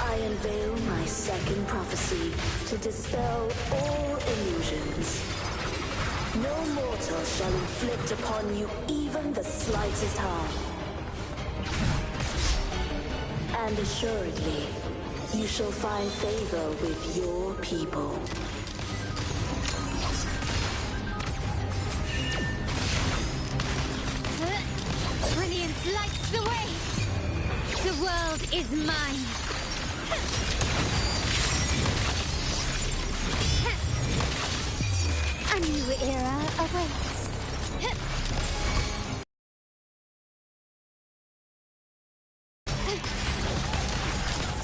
I unveil my second prophecy to dispel all illusions. No mortal shall inflict upon you even the slightest harm. And assuredly, you shall find favor with your people. Brilliance lights the way! The world is mine! A new era awaits.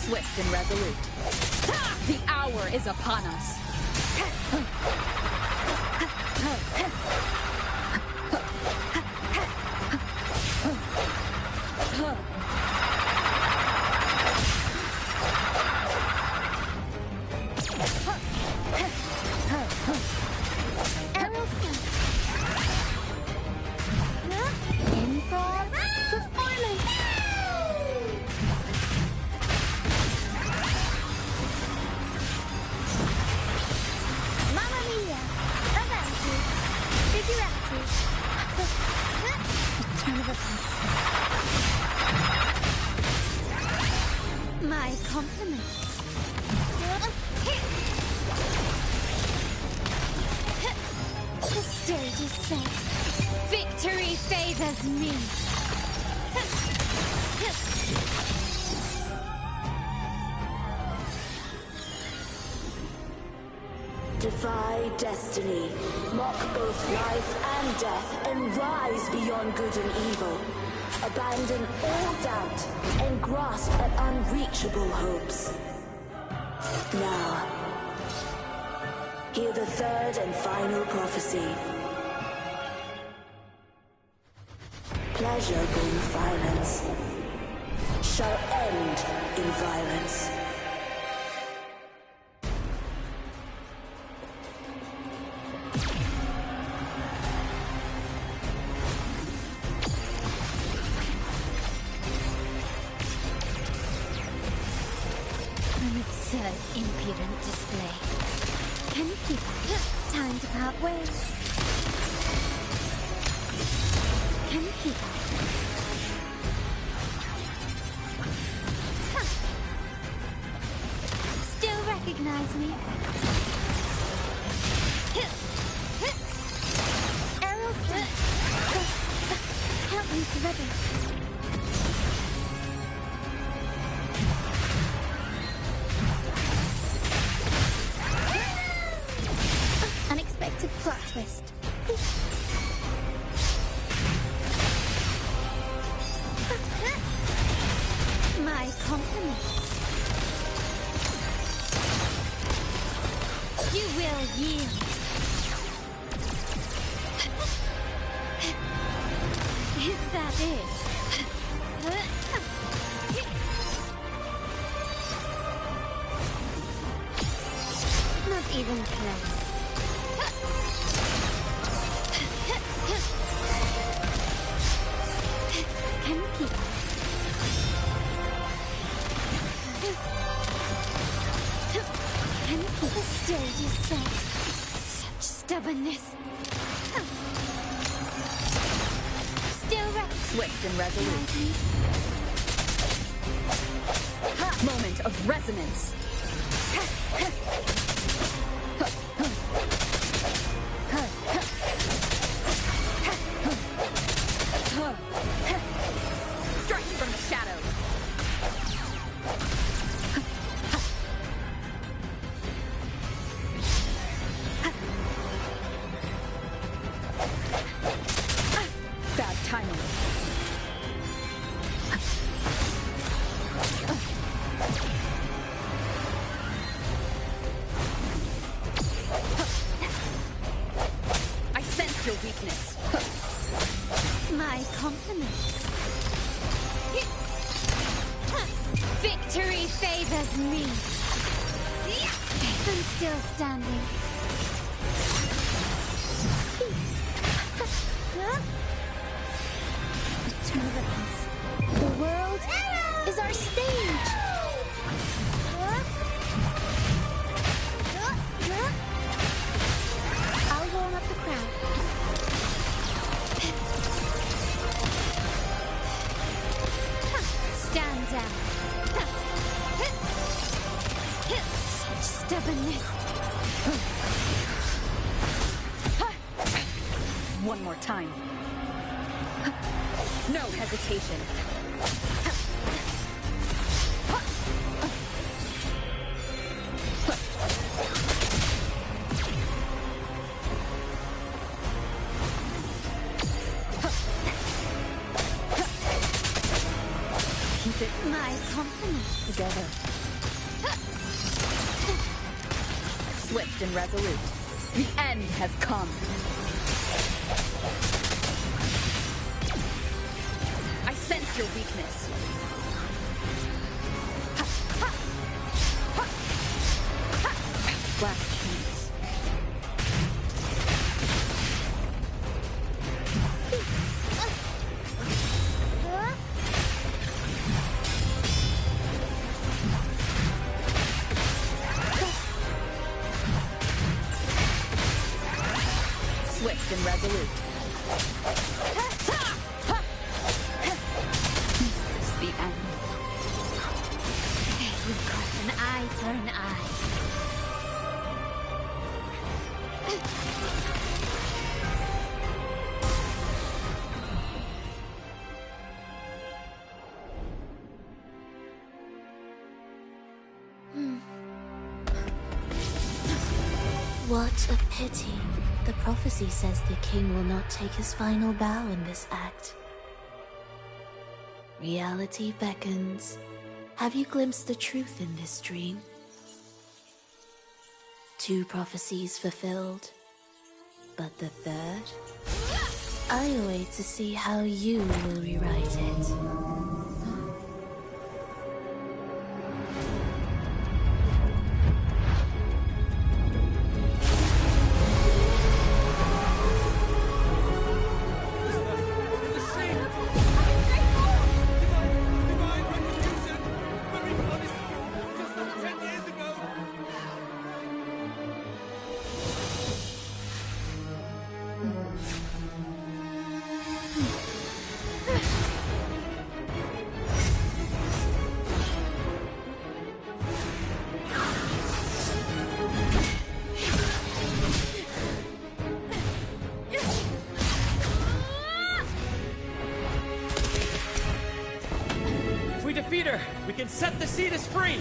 Swift and resolute. The hour is upon us. My compliments. The stage is set. Victory favors me. Defy destiny, mock both life and death, and rise beyond good and evil. Abandon all doubt and grasp at unreachable hopes. Now, hear the third and final prophecy. Pleasure born of violence shall end in violence. An absurd, impudent display. Can you keep up? Time to part ways. Can you keep up? Still recognize me? Arrow Help me, brother. yield. Is that it? Not even close. Can you keep up? Can you keep the stage is set? Such stubbornness. Still right. Swift and resolute. Moment of resonance. Strike from the shadows. Bad timing. I sense your weakness. My compliments. Victory favors me. I'm still standing. Turbulence. The world is our stage. I'll warm up the crowd. Stand down. Such stubbornness. One more time. No hesitation. Keep it My compliments. together. Swift and resolute. The end has come. I sense your weakness. Last chance. Swift and resolute. Is the end. We've got an eye for an eye. What a pity. The prophecy says the king will not take his final bow in this act. Reality beckons. Have you glimpsed the truth in this dream? 2 prophecies fulfilled, but the third? I await to see how you will rewrite it. We can set the Cetus free!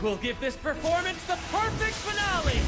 We'll give this performance the perfect finale!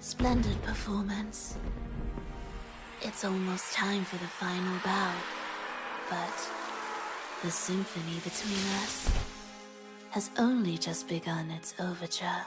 Splendid performance. It's almost time for the final bow, but the symphony between us has only just begun its overture.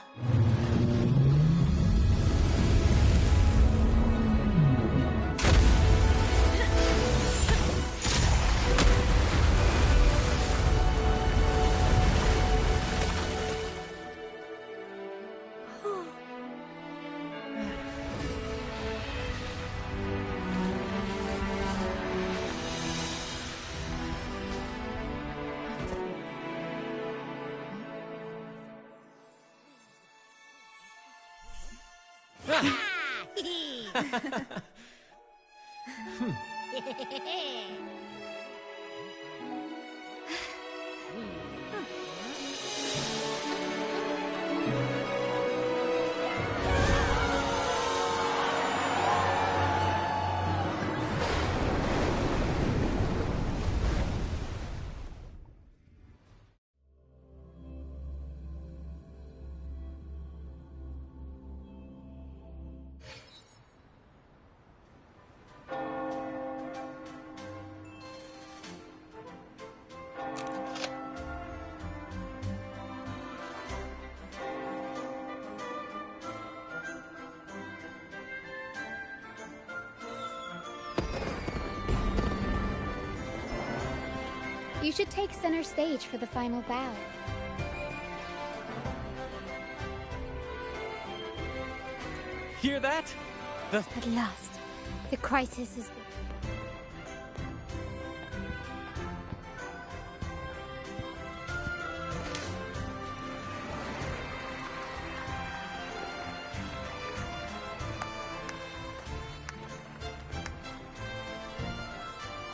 You should take center stage for the final bow. Hear that? At last, the crisis is...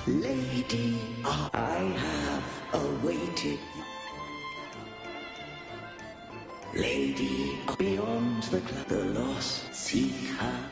Lady, I have awaited. Lady, beyond the lost, seek her.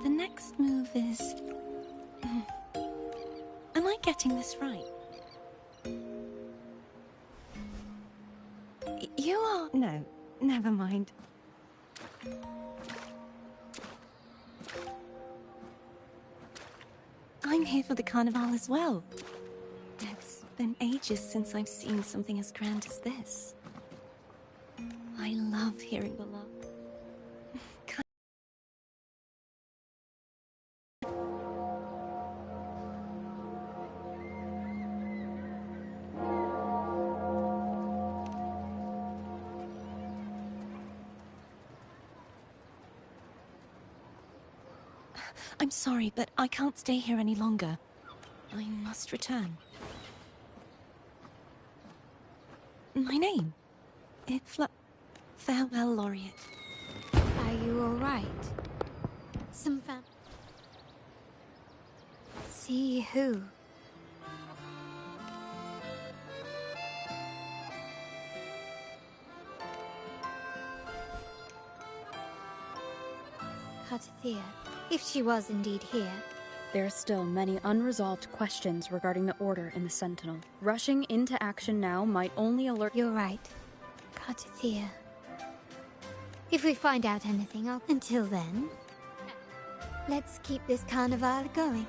The next move is... Am I getting this right? You are... No, never mind. I'm here for the carnival as well. It's been ages since I've seen something as grand as this. I love hearing the love. I'm sorry, but I can't stay here any longer. I must return. My name? It's Farewell, Laureate. Are you alright? Some fun. See who? Cartathea, if she was indeed here. There are still many unresolved questions regarding the Order and the Sentinel. Rushing into action now might only alert— You're right. Cartithia. If we find out anything, until then, let's keep this carnival going.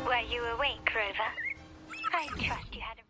Were you awake, Rover? I trust you had a...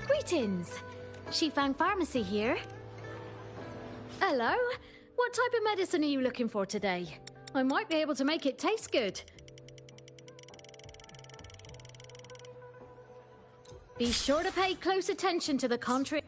Greetings! Shifang Pharmacy here. Hello. What type of medicine are you looking for today? I might be able to make it taste good. Be sure to pay close attention to the contrary.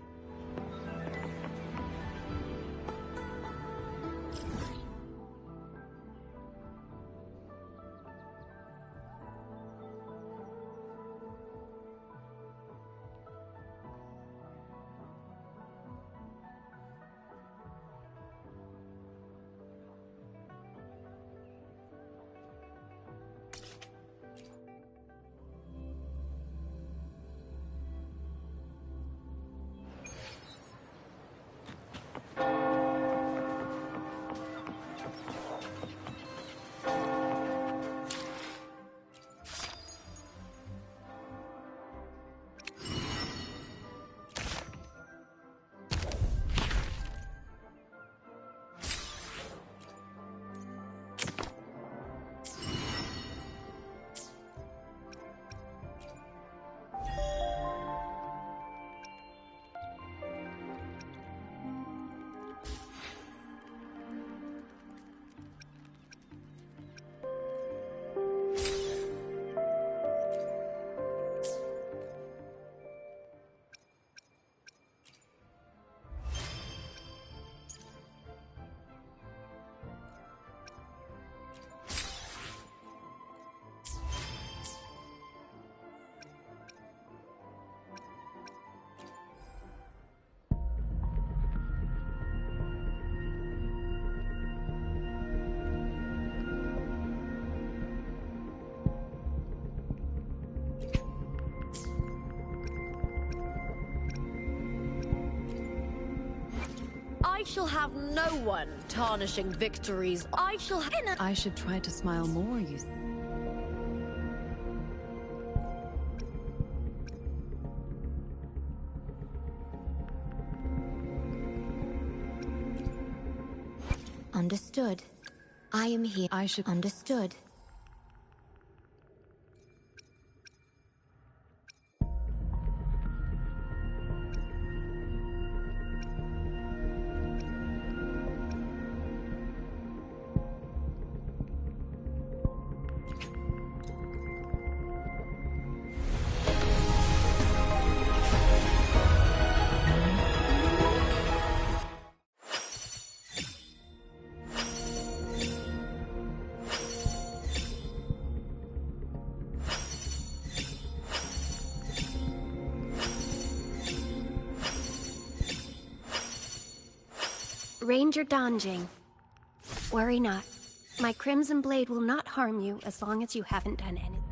I shall have no one tarnishing victories. I should try to smile more, you... Understood. I am here. I should... Understood. Ranger Donjing. Worry not. My Crimson Blade will not harm you as long as you haven't done anything.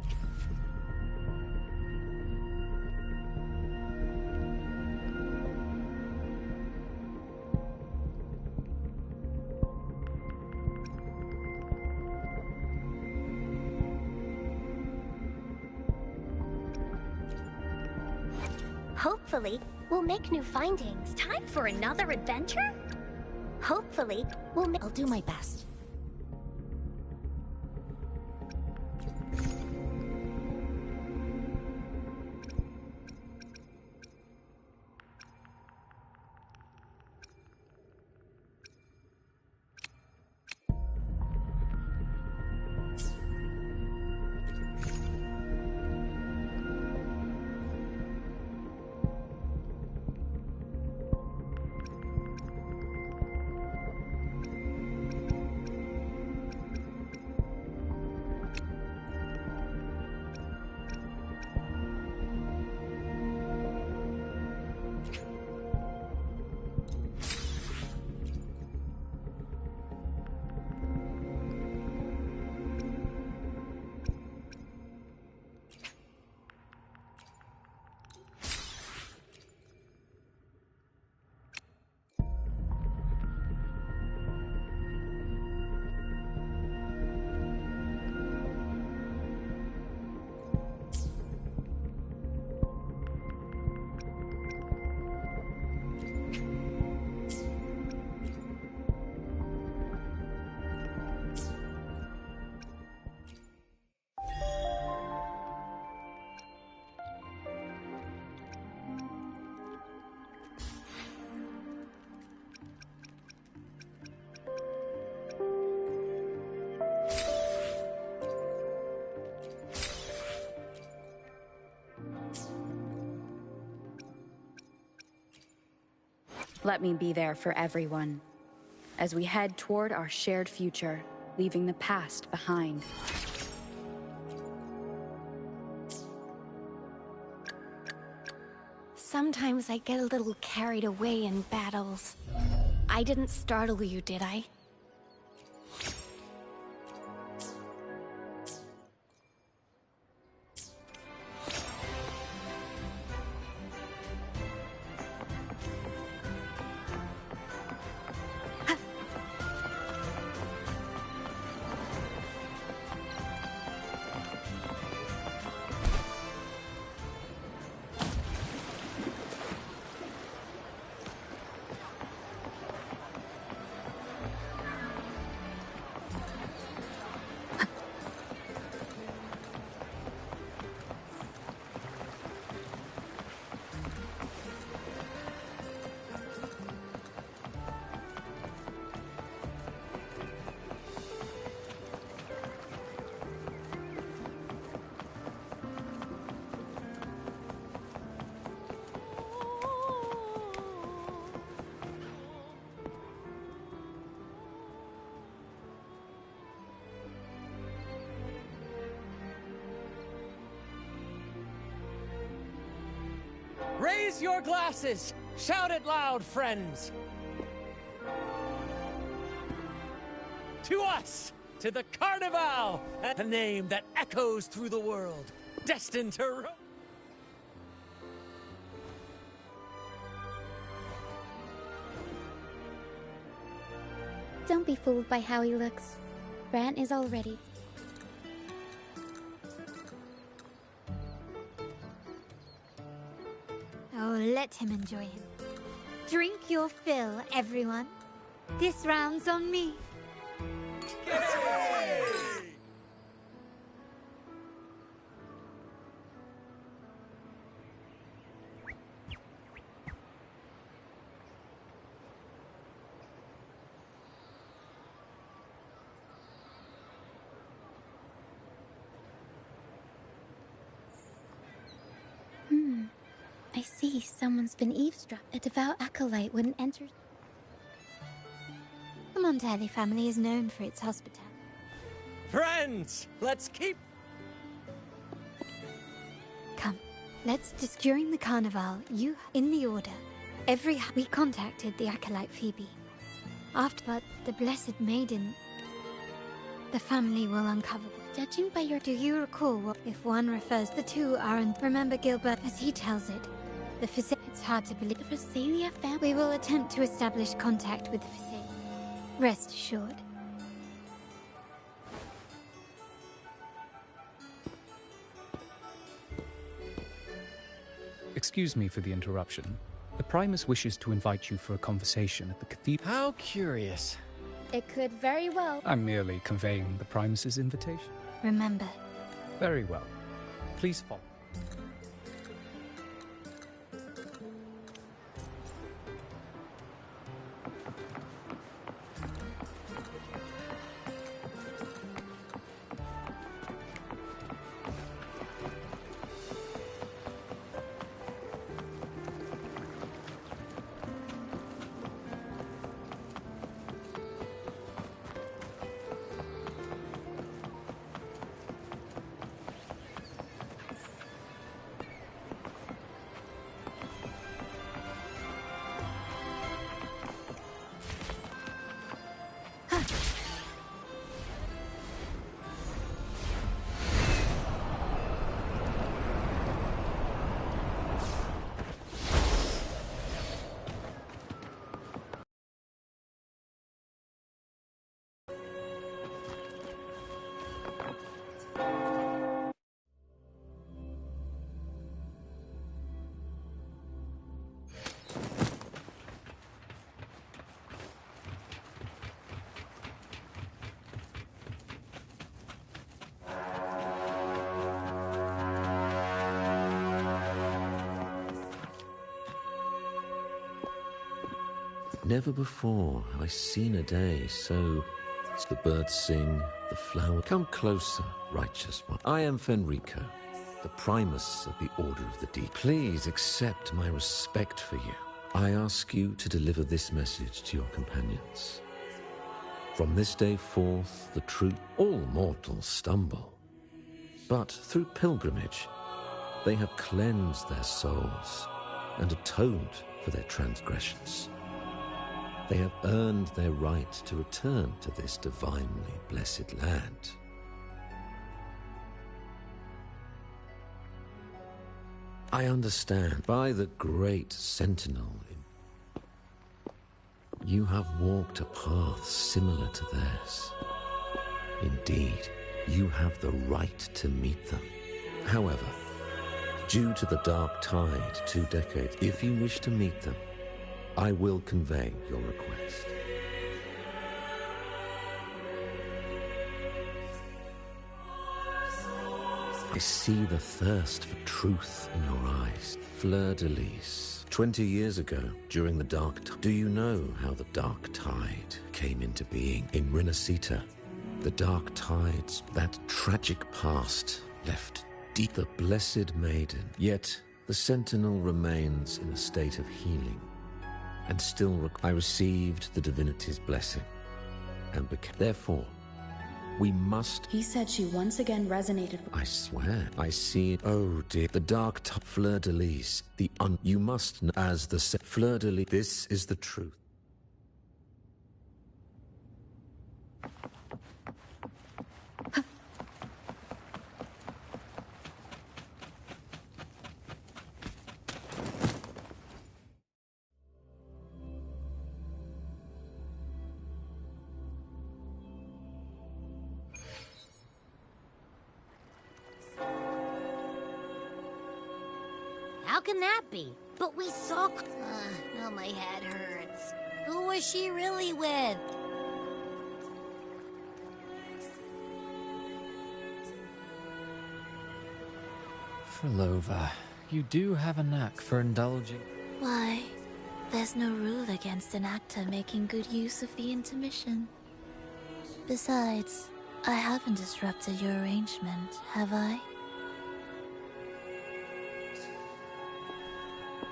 Hopefully, we'll make new findings. Time for another adventure? Hopefully, I'll do my best. Let me be there for everyone, as we head toward our shared future, leaving the past behind. Sometimes I get a little carried away in battles. I didn't startle you, did I? Raise your glasses! Shout it loud, friends! To us! To the Carnival! A name that echoes through the world, destined to... Don't be fooled by how he looks. Brant is all ready. Oh, let him enjoy him. Drink your fill, everyone. This round's on me. I see someone's been eavesdropping. A devout acolyte wouldn't enter. The Montelli family is known for its hospitality. Friends, let's keep... Come, during the carnival, you in the order. We contacted the acolyte Phoebe. But the Blessed Maiden... The family will uncover them. Judging by your... Do you recall what... If one refers, the two aren't... Remember Gilbert, as he tells it. The It's hard to believe. The Phasalia family... We will attempt to establish contact with the Phasalia. Rest assured. Excuse me for the interruption. The Primus wishes to invite you for a conversation at the cathedral. How curious. It could very well. I'm merely conveying the Primus's invitation. Remember. Very well. Please follow. Never before have I seen a day so... The birds sing, the flower... Come closer, righteous one. I am Fenrico, the Primus of the Order of the Deep. Please accept my respect for you. I ask you to deliver this message to your companions. From this day forth, the truth... All mortals stumble. But through pilgrimage, they have cleansed their souls and atoned for their transgressions. They have earned their right to return to this divinely blessed land. I understand by the great sentinel, you have walked a path similar to theirs. Indeed, you have the right to meet them. However, due to the dark tide 2 decades, if you wish to meet them, I will convey your request. I see the thirst for truth in your eyes. Fleur-de-lis. 20 years ago, during the Dark Tide. Do you know how the Dark Tide came into being? In Rinascita, the Dark Tides, that tragic past, left deep the Blessed Maiden. Yet, the Sentinel remains in a state of healing. And still I received the divinity's blessing, and therefore, we must... He said she once again resonated with... I swear, I see it. Oh dear, the dark fleur-de-lis, you must know as the fleur-de-lis, this is the truth. How can that be? But we saw... now my head hurts. Who was she really with? Frolova, you do have a knack for indulging. Why? There's no rule against an actor making good use of the intermission. Besides, I haven't disrupted your arrangement, have I?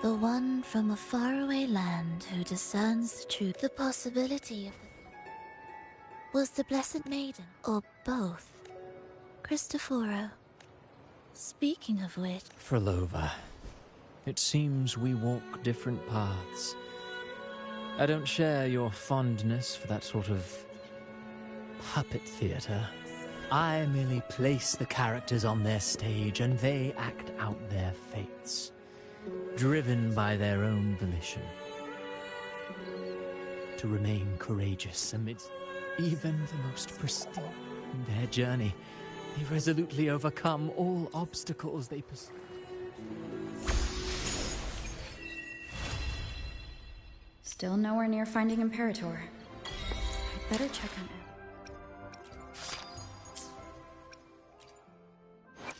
The one from a faraway land who discerns the truth, the possibility of the... Was the Blessed Maiden, or both? Cristoforo. Speaking of which... Frolova, it seems we walk different paths. I don't share your fondness for that sort of puppet theater. I merely place the characters on their stage and they act out their fates, driven by their own volition. To remain courageous amidst even the most pristine in their journey, they resolutely overcome all obstacles they pursue. Still nowhere near finding Imperator. I'd better check on him.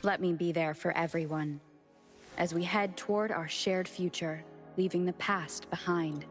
Let me be there for everyone, as we head toward our shared future, leaving the past behind.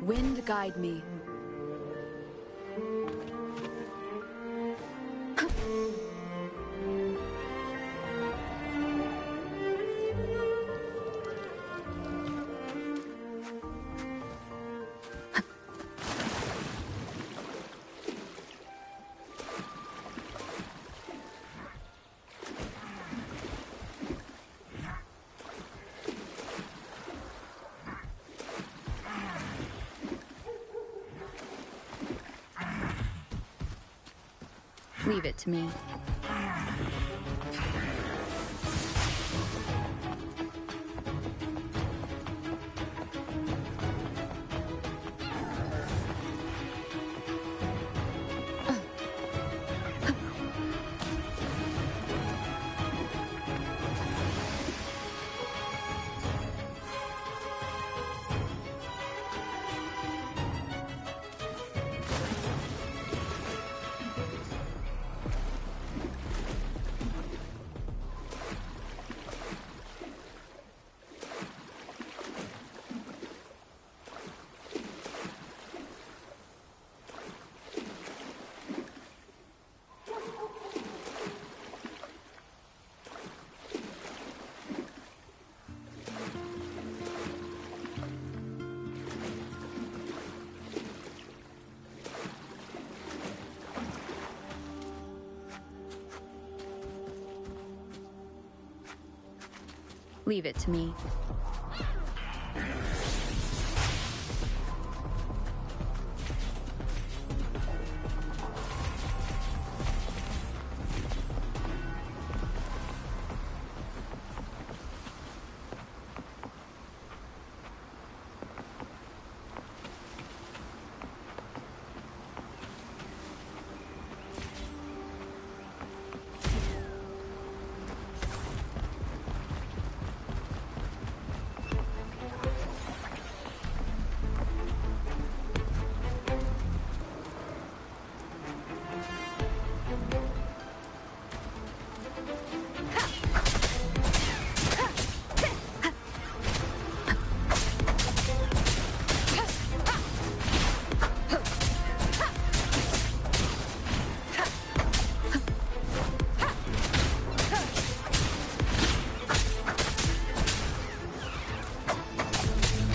Wind guide me. Leave it to me. Leave it to me.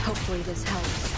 Hopefully this helps.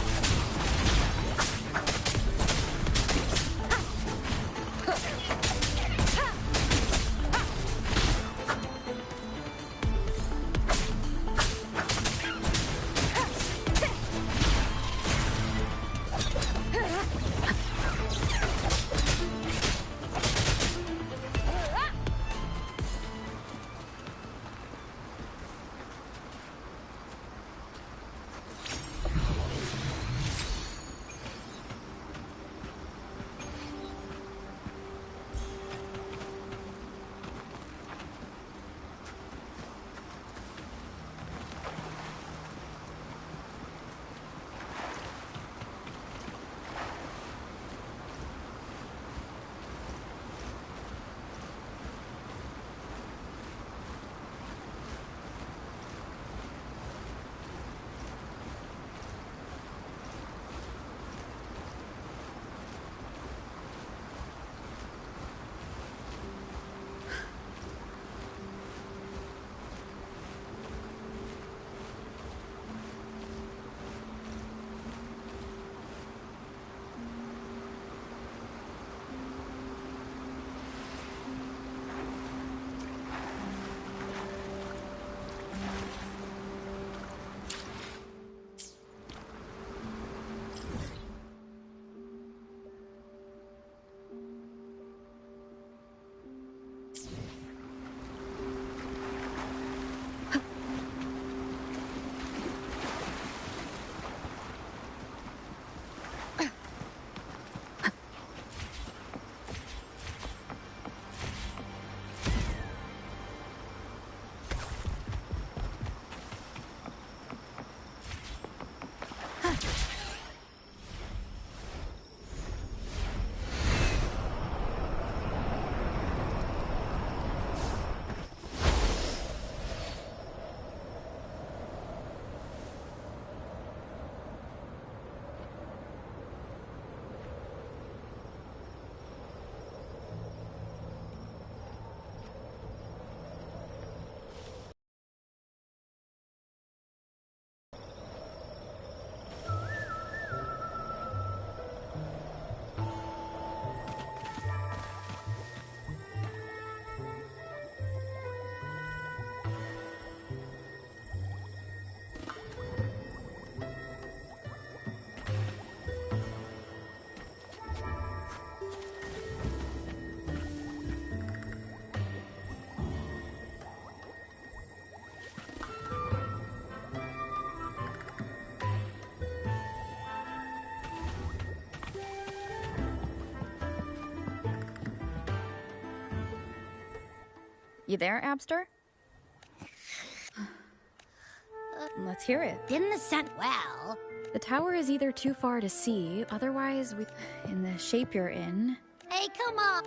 You there, Abster? Let's hear it. Didn't the scent well? The tower is either too far to see, otherwise in the shape you're in... Hey, come on!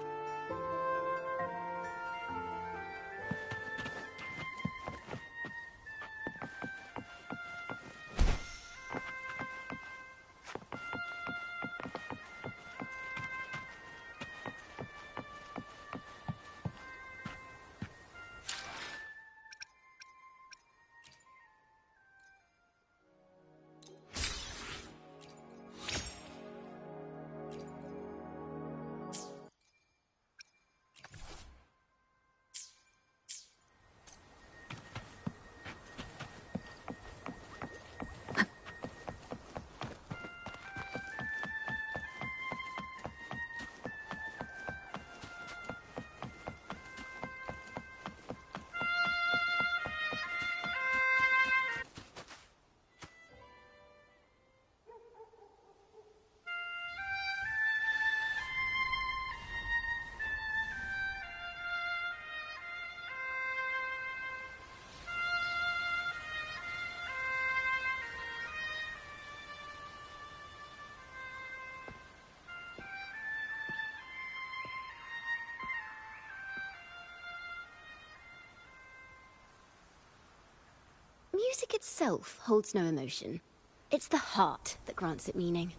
Music itself holds no emotion. It's the heart that grants it meaning.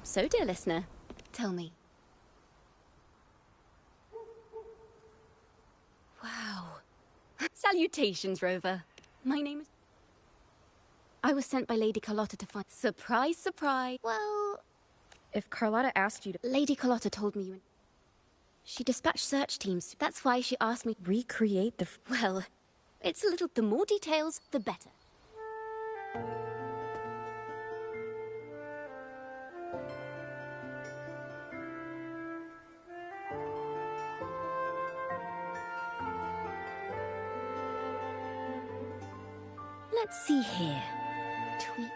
So, dear listener, tell me. Wow. Salutations, Rover. My name is... I was sent by Lady Carlotta to find... Surprise, surprise. Well... If Carlotta asked you to... Lady Carlotta told me you... She dispatched search teams. That's why she asked me... Recreate the... Well, it's a little... The more details, the better. Let's see here. Tweak.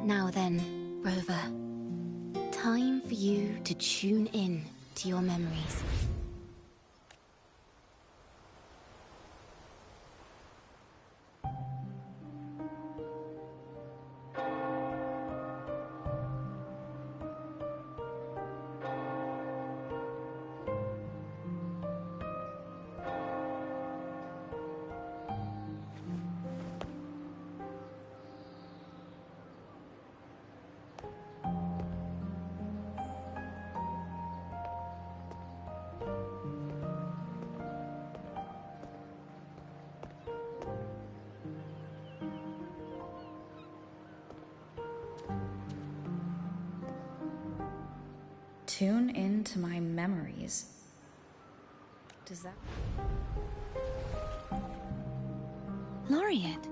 Now then, Rover. Time for you to tune in to your memories. Tune into my memories. Does that... Laureate.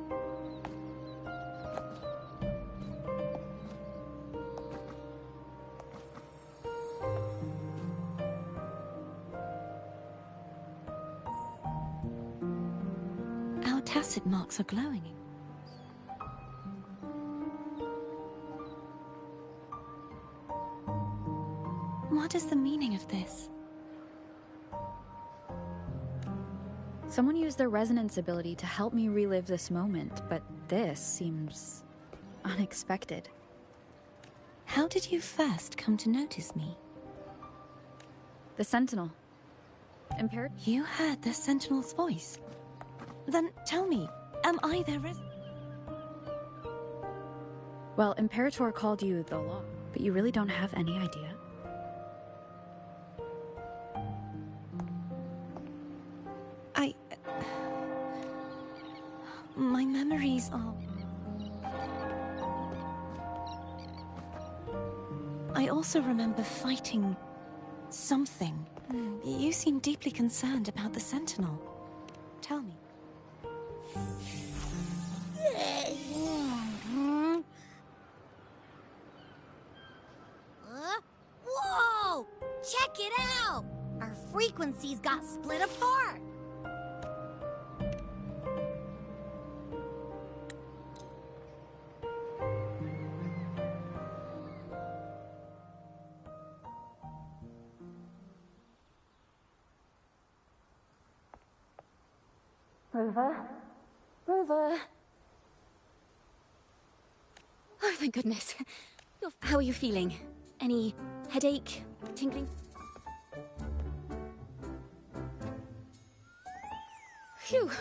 Our tacit marks are glowing. What is the meaning of this? Someone used their resonance ability to help me relive this moment, but this seems unexpected. How did you first come to notice me? The Sentinel. You heard the Sentinel's voice? Then tell me, am I their Well, Imperator called you the Law, but you really don't have any idea. My memories are... I also remember fighting something. You seem deeply concerned about the Sentinel. Tell me. Check it out! Our frequencies got split apart. Rover? Rover? Oh, thank goodness. How are you feeling? Any headache? Tingling? Phew.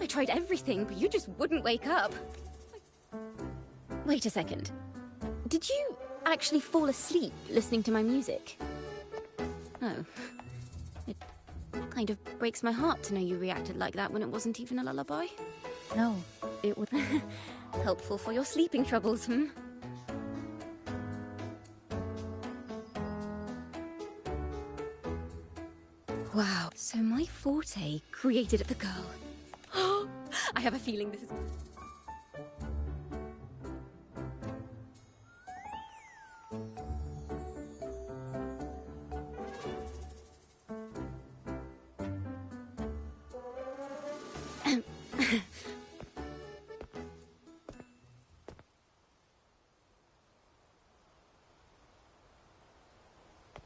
I tried everything, but you just wouldn't wake up. Wait a second. Did you actually fall asleep listening to my music? Oh. It kind of breaks my heart to know you reacted like that when it wasn't even a lullaby. No, it would... Helpful for your sleeping troubles, hmm? Wow, so my forte created the girl. I have a feeling this is...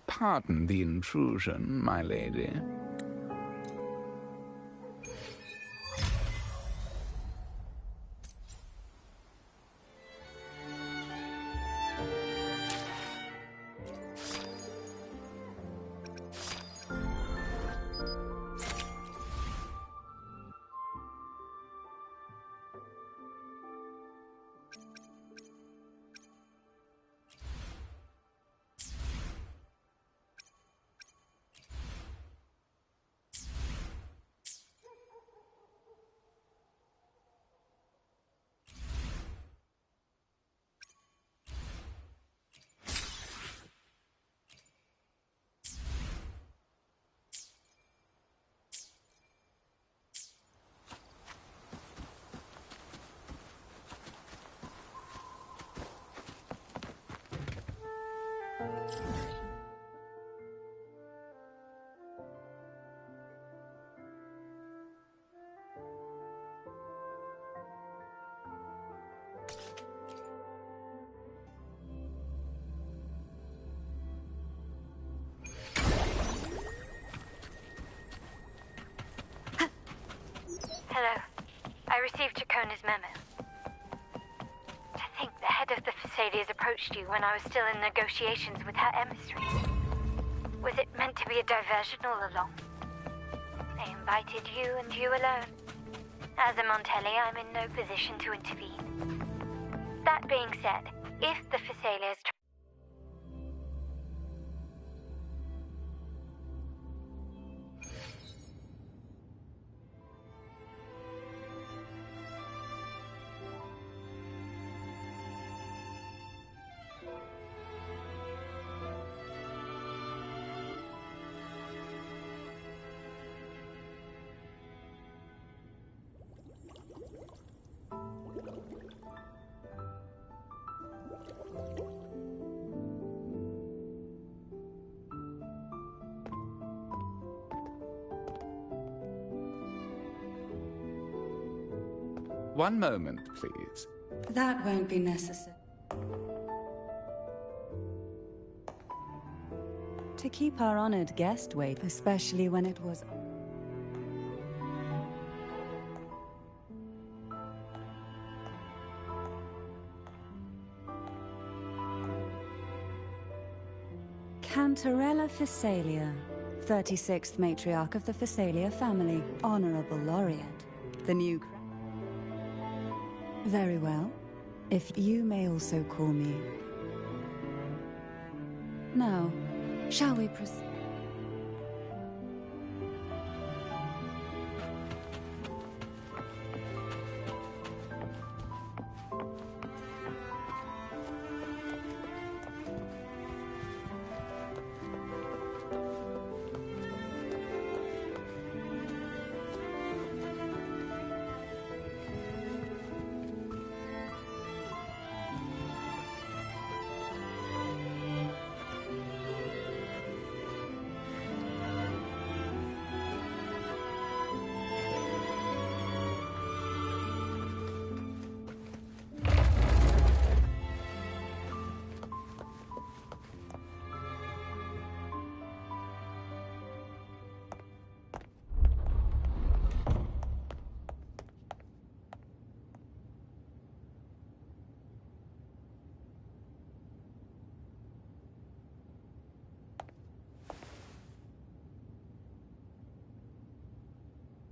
Pardon the intrusion, my lady. Hello. I received Chacona's memo. To think the head of the Thessalias approached you when I was still in negotiations with her emissaries. Was it meant to be a diversion all along? They invited you and you alone. As a Montelli, I'm in no position to intervene. That being said, if the Thessalias... One moment, please. That won't be necessary. To keep our honored guest wait, especially when it was... Cantarella Thessalia, 36th matriarch of the Thessalia family, honorable laureate. The new... Very well. If you may also call me... Now, shall we proceed?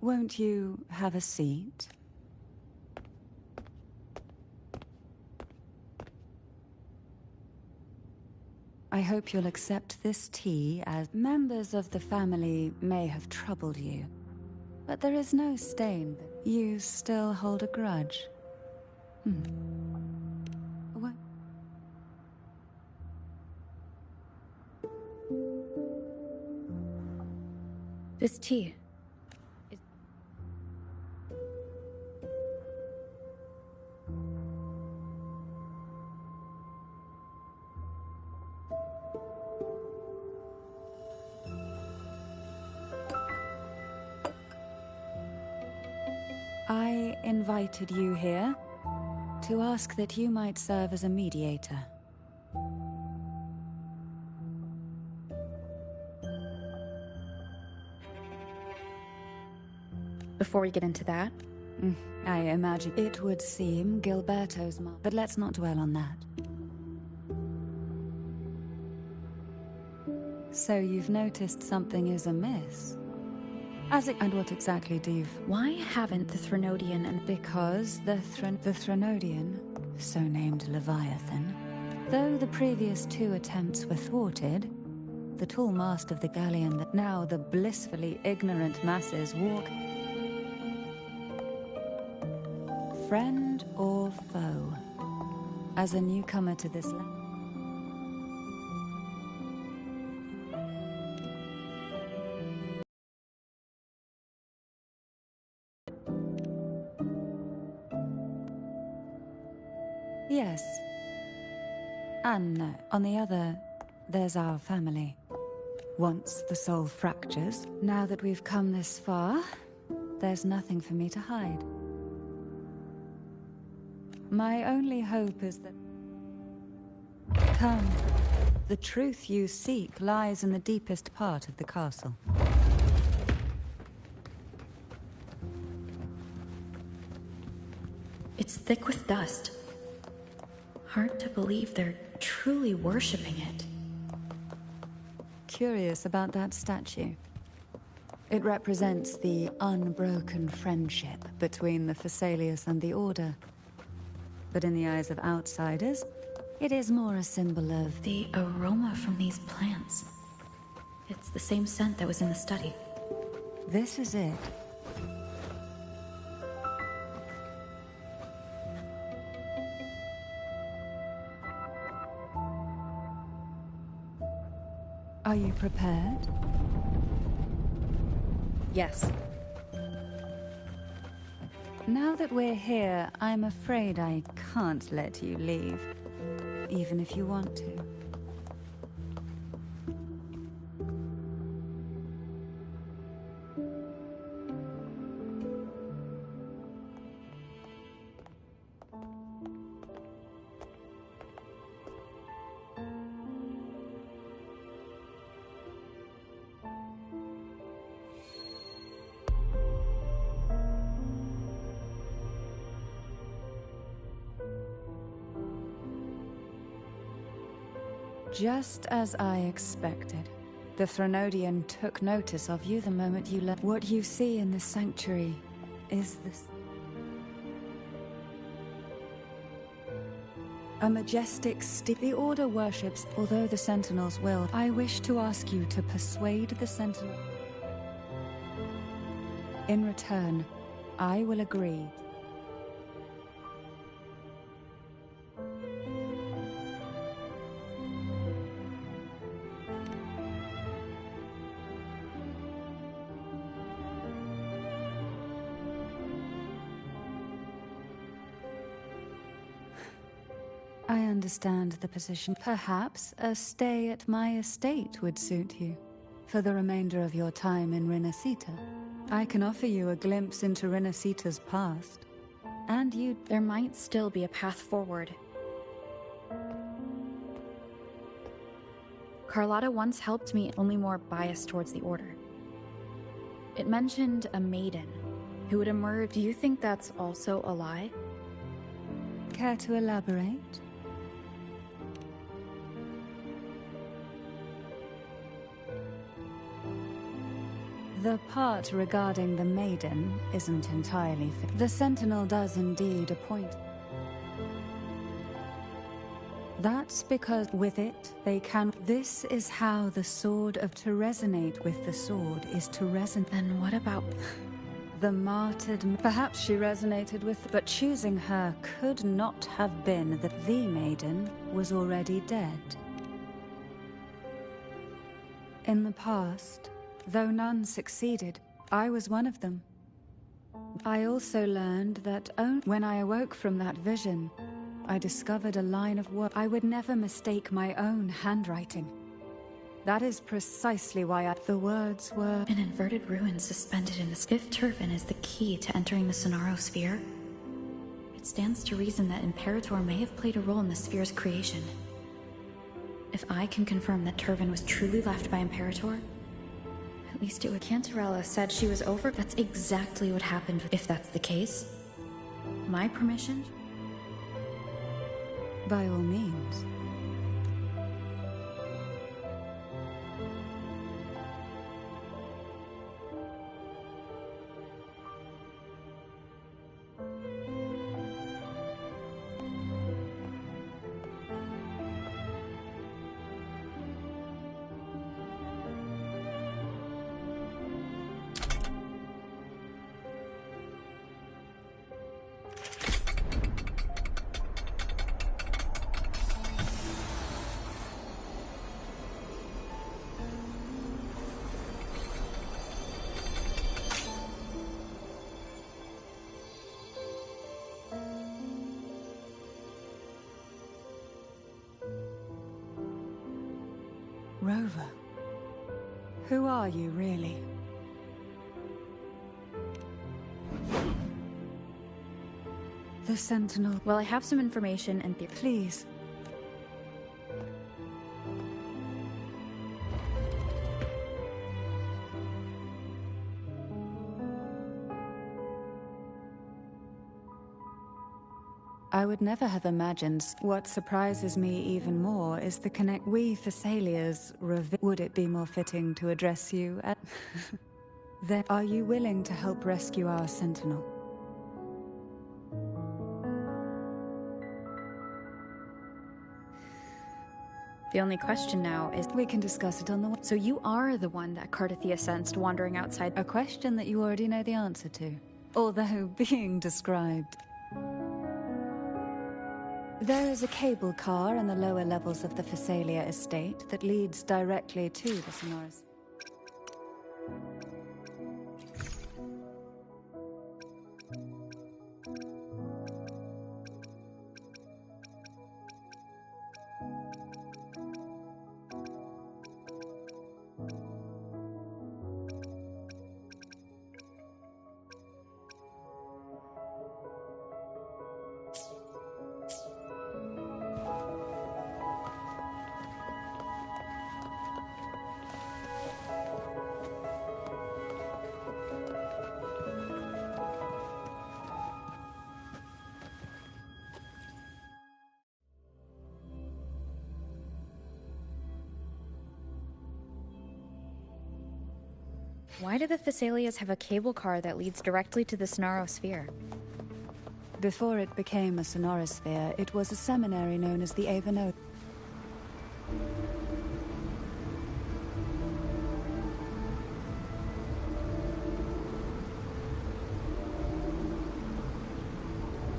Won't you have a seat? I hope you'll accept this tea, as members of the family may have troubled you. But there is no stain. You still hold a grudge. What? This tea. I invited you here to ask that you might serve as a mediator. Before we get into that, I imagine it would seem Gilberto's mom, but let's not dwell on that. So you've noticed something is amiss? And what exactly do you... Why haven't the Threnodian and... Because the Threnodian, so named Leviathan, though the previous two attempts were thwarted, the tall mast of the galleon that now the blissfully ignorant masses walk... Friend or foe? As a newcomer to this land... Yes. And no. On the other, there's our family. Once the soul fractures, now that we've come this far, there's nothing for me to hide. My only hope is that... Come. The truth you seek lies in the deepest part of the castle. It's thick with dust. Hard to believe they're truly worshipping it. Curious about that statue. It represents the unbroken friendship between the Phasaelius and the Order. But in the eyes of outsiders, it is more a symbol of... The aroma from these plants. It's the same scent that was in the study. This is it. Are you prepared? Yes. Now that we're here, I'm afraid I can't let you leave, even if you want to. Just as I expected. The Threnodian took notice of you the moment you left. What you see in this sanctuary is this... a majestic the Order worships, although the Sentinels will. I wish to ask you to persuade the Sentinel. In return, I will agree. I understand the position. Perhaps a stay at my estate would suit you for the remainder of your time in Renacita. I can offer you a glimpse into Renacita's past, and there might still be a path forward. Carlotta once helped me, only more biased towards the Order. It mentioned a maiden who would emerge. Do you think that's also a lie? Care to elaborate? The part regarding the maiden isn't entirely fair. The Sentinel does indeed appoint. That's because with it, they can. This is how the sword of to resonate with the sword is to resonate. Then what about the martyred? Perhaps she resonated with, but choosing her could not have been that the maiden was already dead. In the past, though none succeeded, I was one of them. I also learned that when I awoke from that vision, I discovered a line of work. I would never mistake my own handwriting. That is precisely why the words were... An inverted ruin suspended in the fifth turban is the key to entering the Sonaro sphere. It stands to reason that Imperator may have played a role in the sphere's creation. If I can confirm that Turvan was truly left by Imperator, at least it would. Cantarella said she was over. That's exactly what happened. If that's the case, my permission? By all means. Rover, who are you really? The Sentinel. Well, I have some information and please. I would never have imagined. What surprises me even more is the connect. We Thessalia's would it be more fitting to address you at... Then, are you willing to help rescue our Sentinel? The only question now is... We can discuss it on the... So you are the one that Cardathia sensed wandering outside... A question that you already know the answer to. Although being described... There is a cable car in the lower levels of the Thessalia estate that leads directly to the Sonoras. Why do the Thessalias have a cable car that leads directly to the Sonaro sphere? Before it became a Sonorosphere, it was a seminary known as the Avano.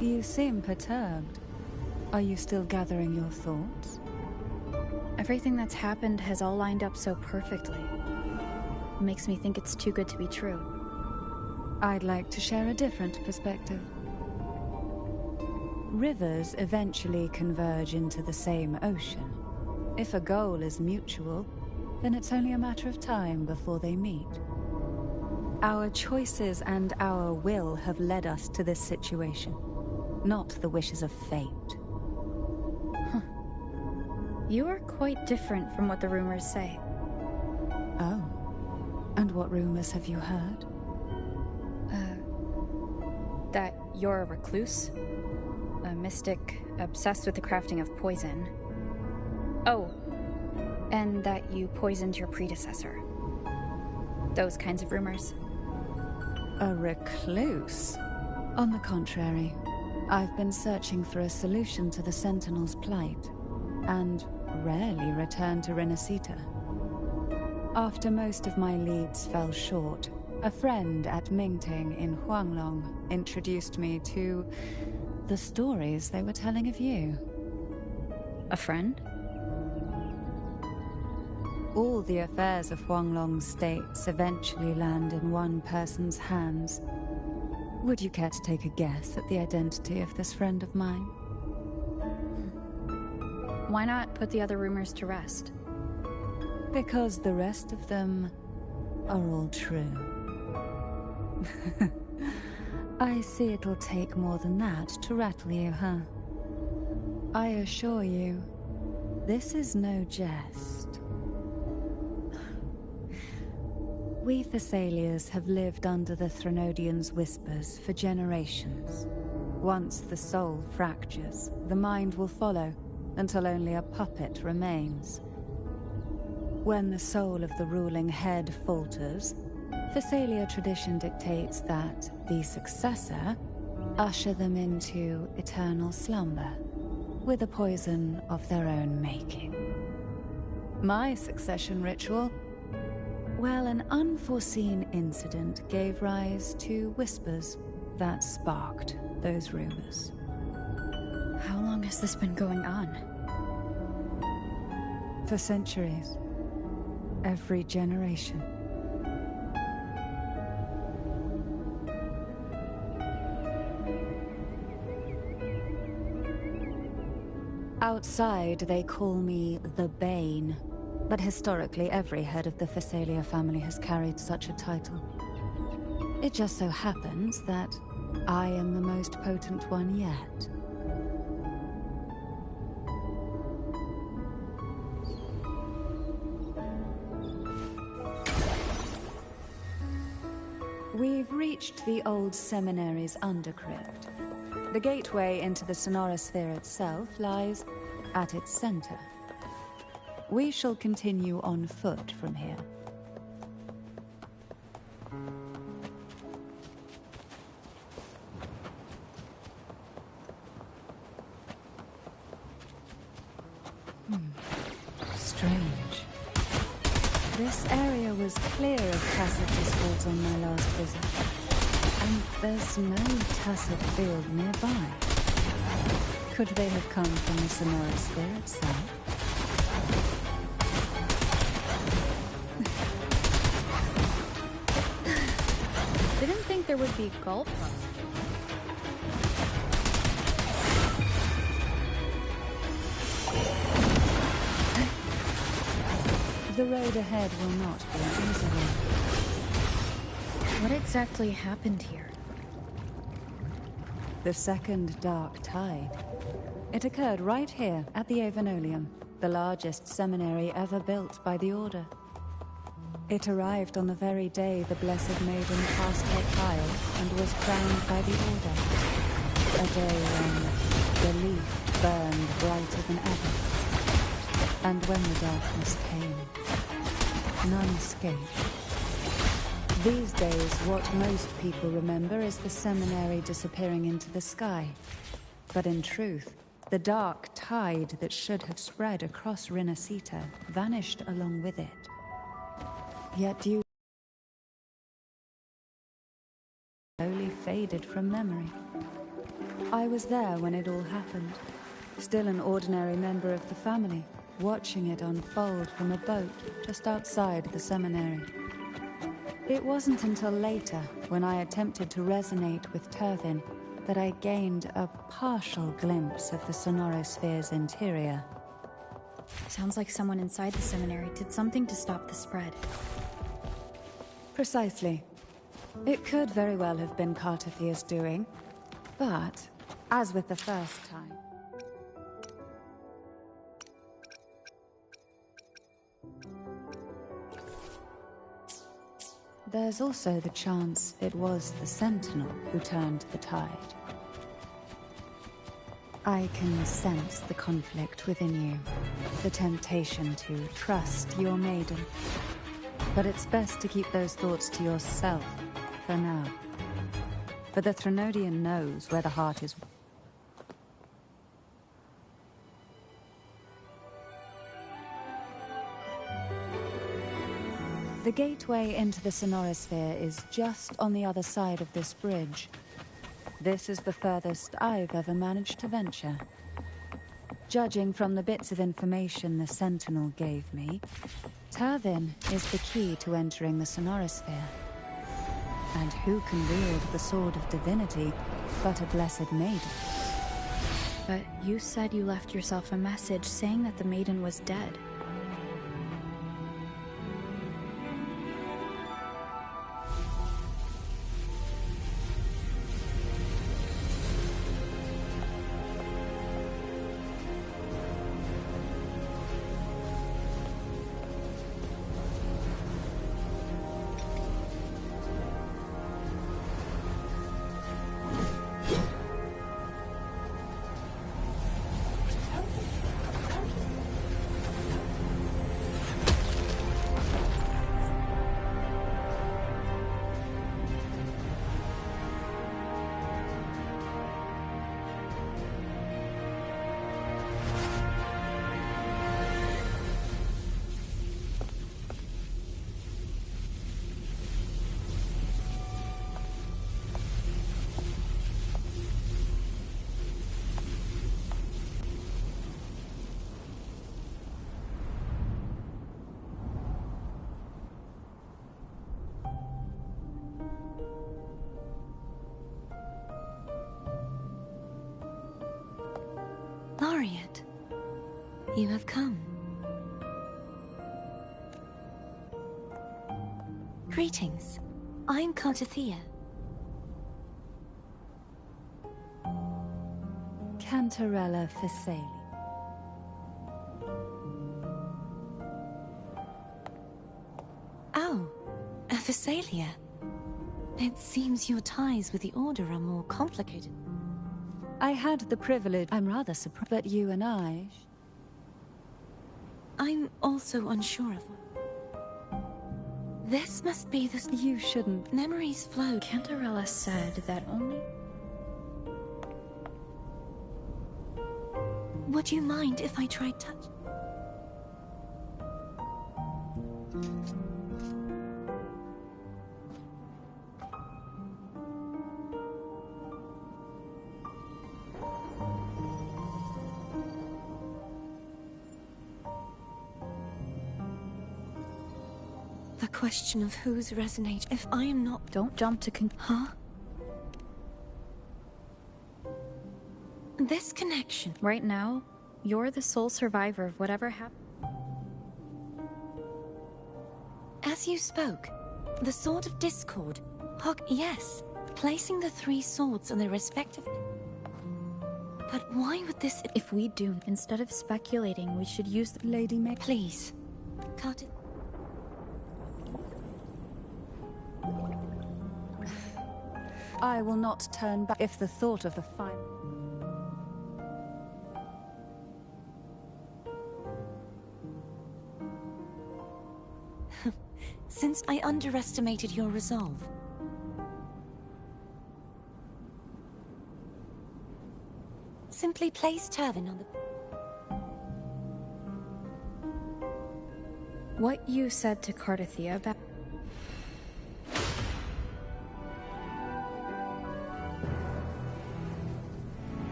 You seem perturbed. Are you still gathering your thoughts? Everything that's happened has all lined up so perfectly. It makes me think it's too good to be true. I'd like to share a different perspective. Rivers eventually converge into the same ocean. If a goal is mutual, then it's only a matter of time before they meet. Our choices and our will have led us to this situation, not the wishes of fate. You are quite different from what the rumors say. Oh. And what rumors have you heard? That you're a recluse, a mystic obsessed with the crafting of poison. Oh, and that you poisoned your predecessor. those kinds of rumors. A recluse? On the contrary, I've been searching for a solution to the Sentinel's plight, and rarely return to Renacita. After most of my leads fell short, a friend at Mingting in Huanglong introduced me to the stories they were telling of you. A friend? All the affairs of Huanglong states eventually land in one person's hands. Would you care to take a guess at the identity of this friend of mine? Why not put the other rumors to rest? Because the rest of them are all true. I see it'll take more than that to rattle you, huh? I assure you, this is no jest. We Thessalians have lived under the Threnodians' whispers for generations. Once the soul fractures, the mind will follow, until only a puppet remains. When the soul of the ruling head falters, Thessalia tradition dictates that the successor usher them into eternal slumber, with a poison of their own making. My succession ritual? Well, an unforeseen incident gave rise to whispers that sparked those rumors. How long has this been going on? For centuries. Every generation. Outside, they call me the Bane. But historically, every head of the Thessalia family has carried such a title. It just so happens that I am the most potent one yet. We've reached the old seminary's undercrypt. The gateway into the Sonorosphere itself lies at its center. We shall continue on foot from here. Strange. This area was clear of tacet discords on my last visit. And there's no tacet field nearby. Could they have come from the Sonorosphere itself? Didn't think there would be golf clubs. The road ahead will not be an easy one. What exactly happened here? The second dark tide. It occurred right here at the Avenolium, the largest seminary ever built by the Order. It arrived on the very day the Blessed Maiden passed her trial and was crowned by the Order. A day when the leaf burned brighter than ever. And when the darkness came, none escaped. These days, what most people remember is the seminary disappearing into the sky. But in truth, the dark tide that should have spread across Renacita vanished along with it. Yet you slowly faded from memory. I was there when it all happened, still an ordinary member of the family, watching it unfold from a boat just outside the seminary. It wasn't until later, when I attempted to resonate with Turvin, that I gained a partial glimpse of the Sonorosphere's interior. Sounds like someone inside the seminary did something to stop the spread. Precisely. It could very well have been Cartophia's doing, but, as with the first time, there's also the chance it was the Sentinel who turned the tide. I can sense the conflict within you, the temptation to trust your maiden. But it's best to keep those thoughts to yourself, for now. For the Threnodian knows where the heart is. The gateway into the Sonorosphere is just on the other side of this bridge. This is the furthest I've ever managed to venture. Judging from the bits of information the Sentinel gave me, Turvin is the key to entering the Sonorosphere. And who can wield the Sword of Divinity but a blessed maiden? But you said you left yourself a message saying that the maiden was dead. Laureate, you have come. Greetings. I'm Cartathea. Cantarella Thessaly. Oh, a Thessalia. It seems your ties with the Order are more complicated. I had the privilege. I'm rather surprised. But you and I... I'm also unsure of one. This must be the... You shouldn't. Memories flow. Cantarella said that only... Would you mind if I tried touch? The question of whose resonate if I am not... Don't jump to Huh? This connection... Right now, you're the sole survivor of whatever happened. As you spoke, the Sword of Discord. Yes, placing the three swords on their respective... But why would this... If we do, instead of speculating, we should use the Lady May. Please. Cut it. I will not turn back if the thought of the final... Since I underestimated your resolve. Simply place Turvin on the... What you said to Cartathea about...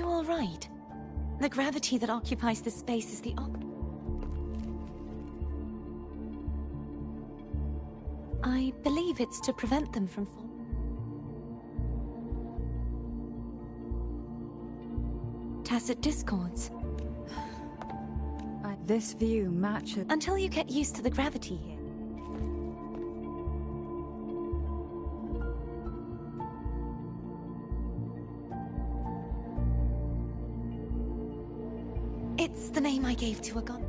you all right? The gravity that occupies this space is the I believe it's to prevent them from falling. Tacit discords. This view matches... Until you get used to the gravity here. It's the name I gave to a god.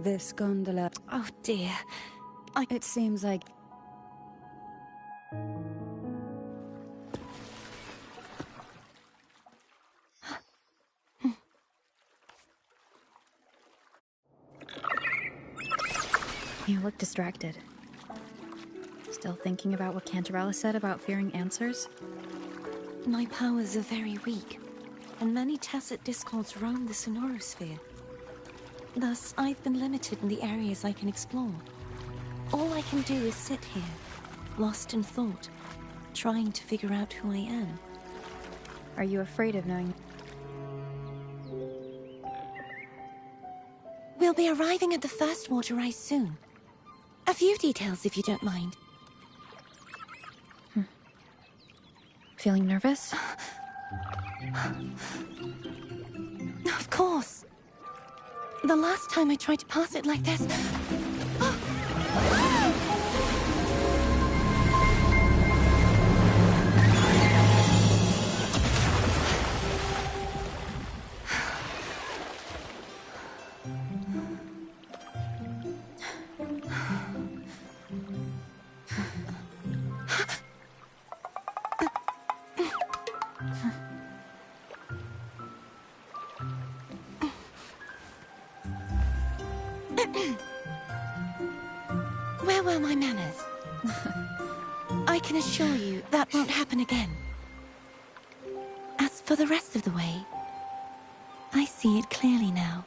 This gondola... Oh dear. It seems like... You look distracted. Still thinking about what Cantarella said about fearing answers? My powers are very weak, and many tacit discords roam the sonorosphere. Thus, I've been limited in the areas I can explore. All I can do is sit here, lost in thought, trying to figure out who I am. Are you afraid of knowing? We'll be arriving at the first water rise soon. A few details, if you don't mind. Feeling nervous? Of course. The last time I tried to pass it like this... Where were my manners? I can assure you that won't happen again. As for the rest of the way, I see it clearly now.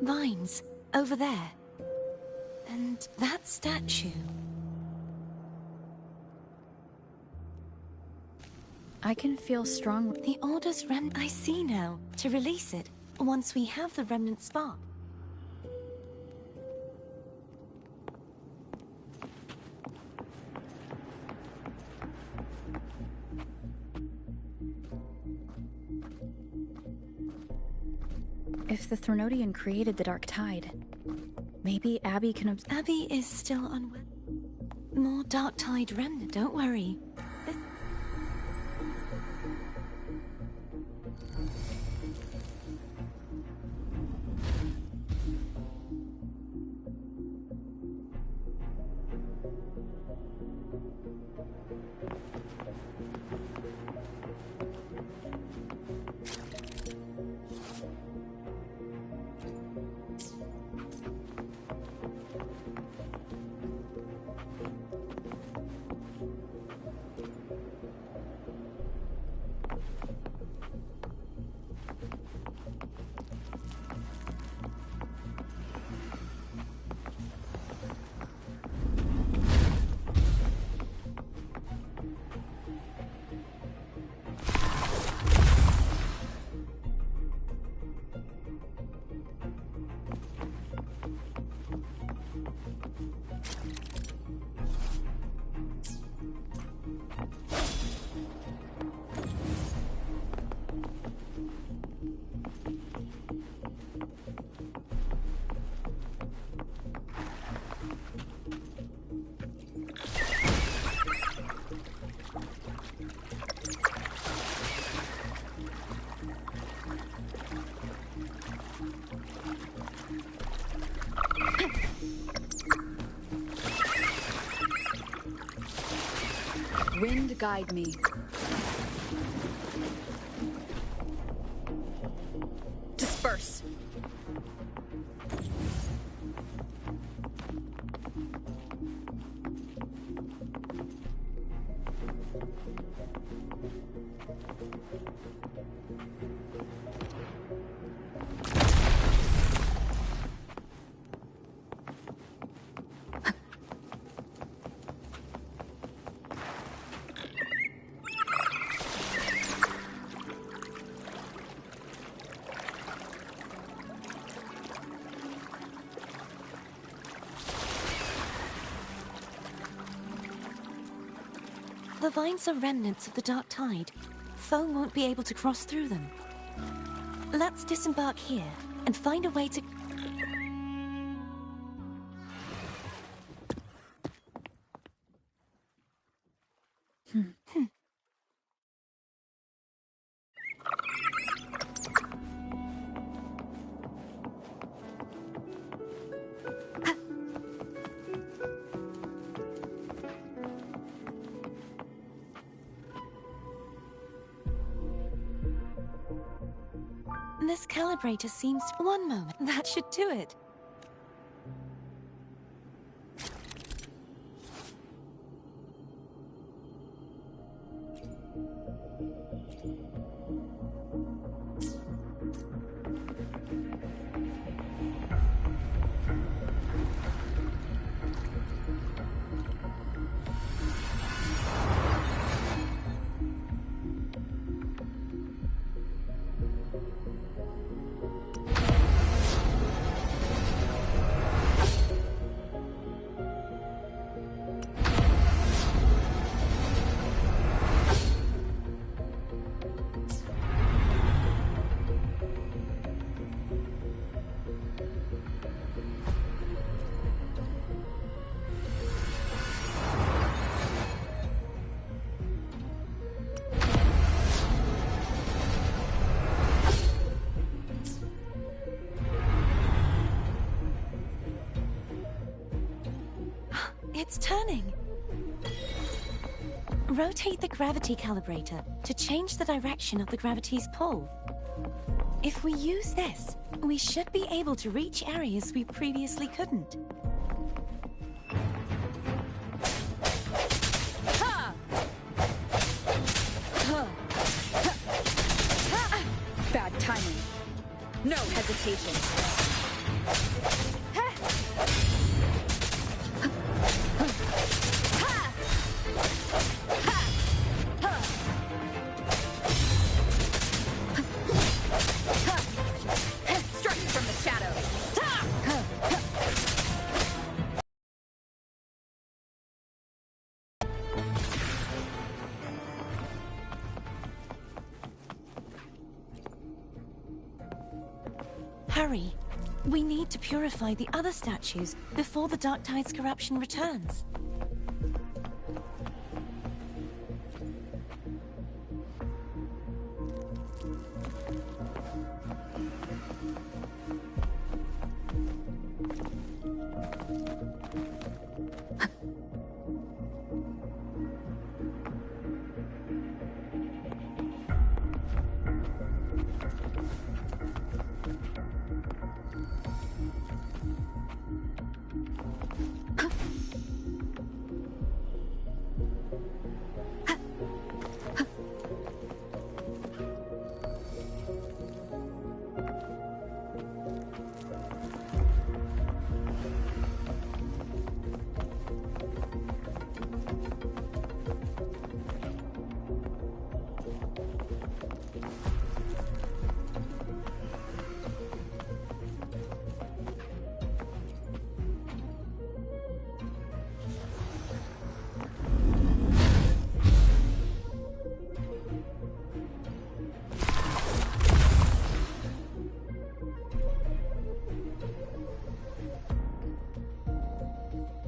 Vines, over there. And that statue. I can feel strong. The Order's remnant. I see now. To release it, once we have the remnant spark. If the Threnodian created the Dark Tide, Maybe Abby can Abby is still unwell. More Dark Tide remnant, don't worry. Wind guide me. Disperse. The vines are remnants of the Dark Tide. Foe won't be able to cross through them. Let's disembark here and find a way to... This calibrator seems... One moment. That should do it. It's turning. Rotate the gravity calibrator to change the direction of the gravity's pull. If we use this, we should be able to reach areas we previously couldn't. Ha! Bad timing. No hesitation. Hurry. We need to purify the other statues before the Dark Tide's corruption returns.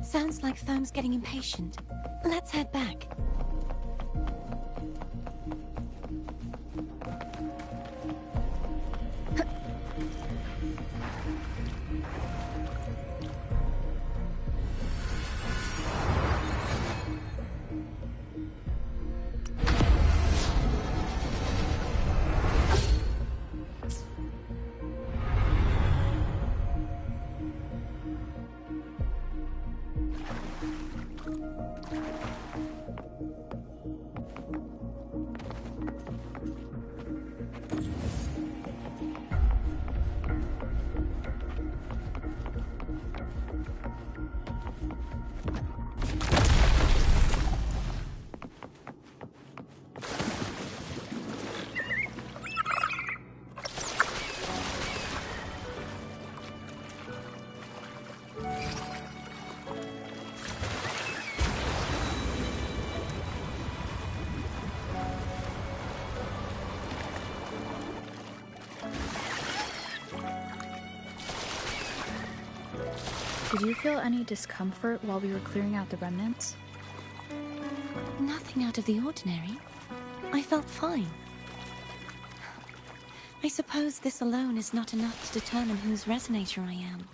Sounds like Foam's getting impatient. Let's head back. Did you feel any discomfort while we were clearing out the remnants? Nothing out of the ordinary. I felt fine. I suppose this alone is not enough to determine whose resonator I am.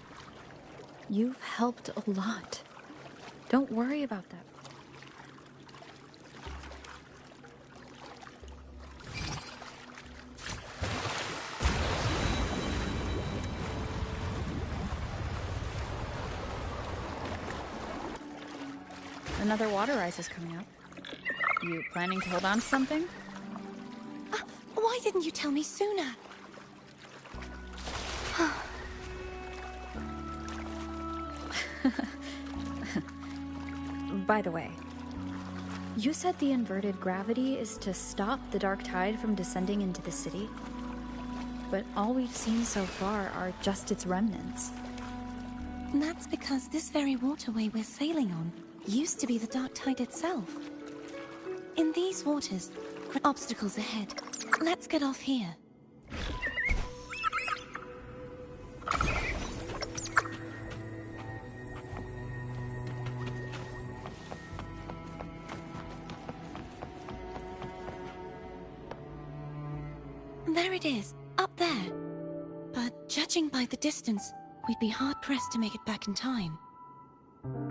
You've helped a lot. Don't worry about that. Another water rise is coming up. You planning to hold on to something? Why didn't you tell me sooner? By the way, you said the inverted gravity is to stop the Dark Tide from descending into the city. But all we've seen so far are just its remnants. And that's because this very waterway we're sailing on used to be the Dark Tide itself. In these waters, obstacles ahead. Let's get off here. There it is, up there. But judging by the distance, we'd be hard-pressed to make it back in time.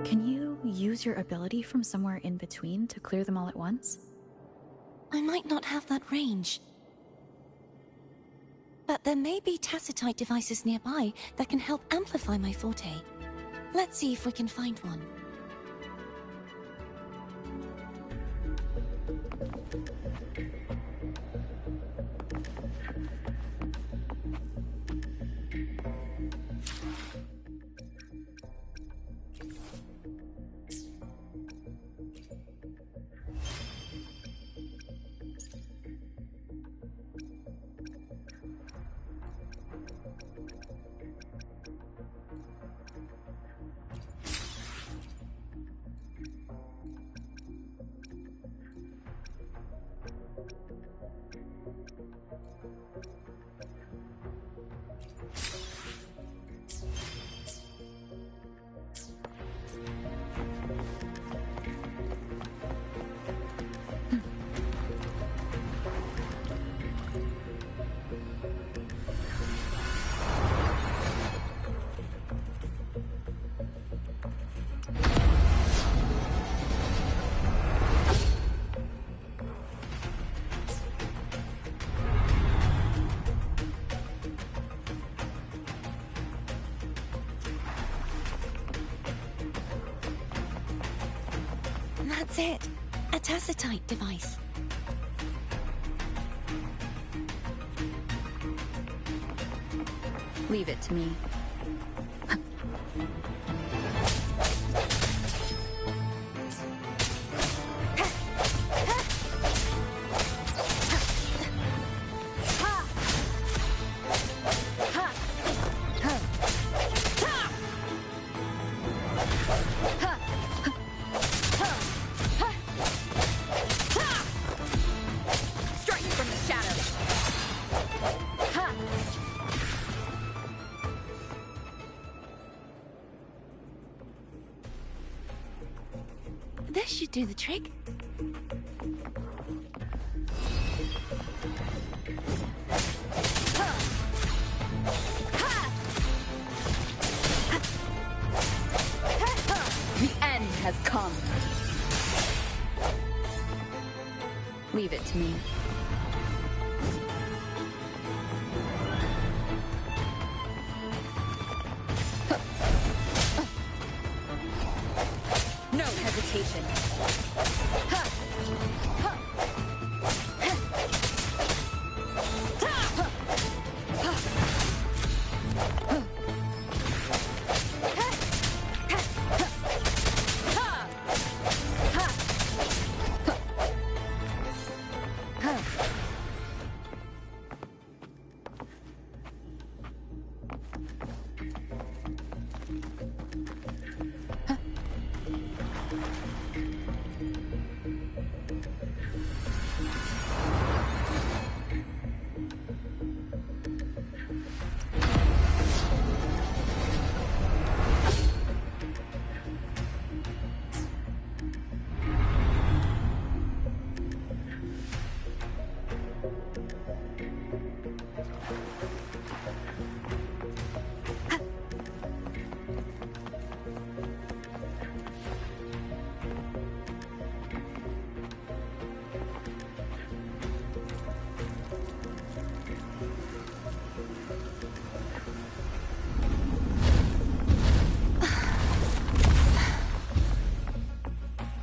Can you use your ability from somewhere in between to clear them all at once? I might not have that range. But there may be tacitite devices nearby that can help amplify my forte. Let's see if we can find one. That's it. A tacitite device. Leave it to me. Strike from the shadows. This should do the trick. The end has come. Leave it to me. No hesitation.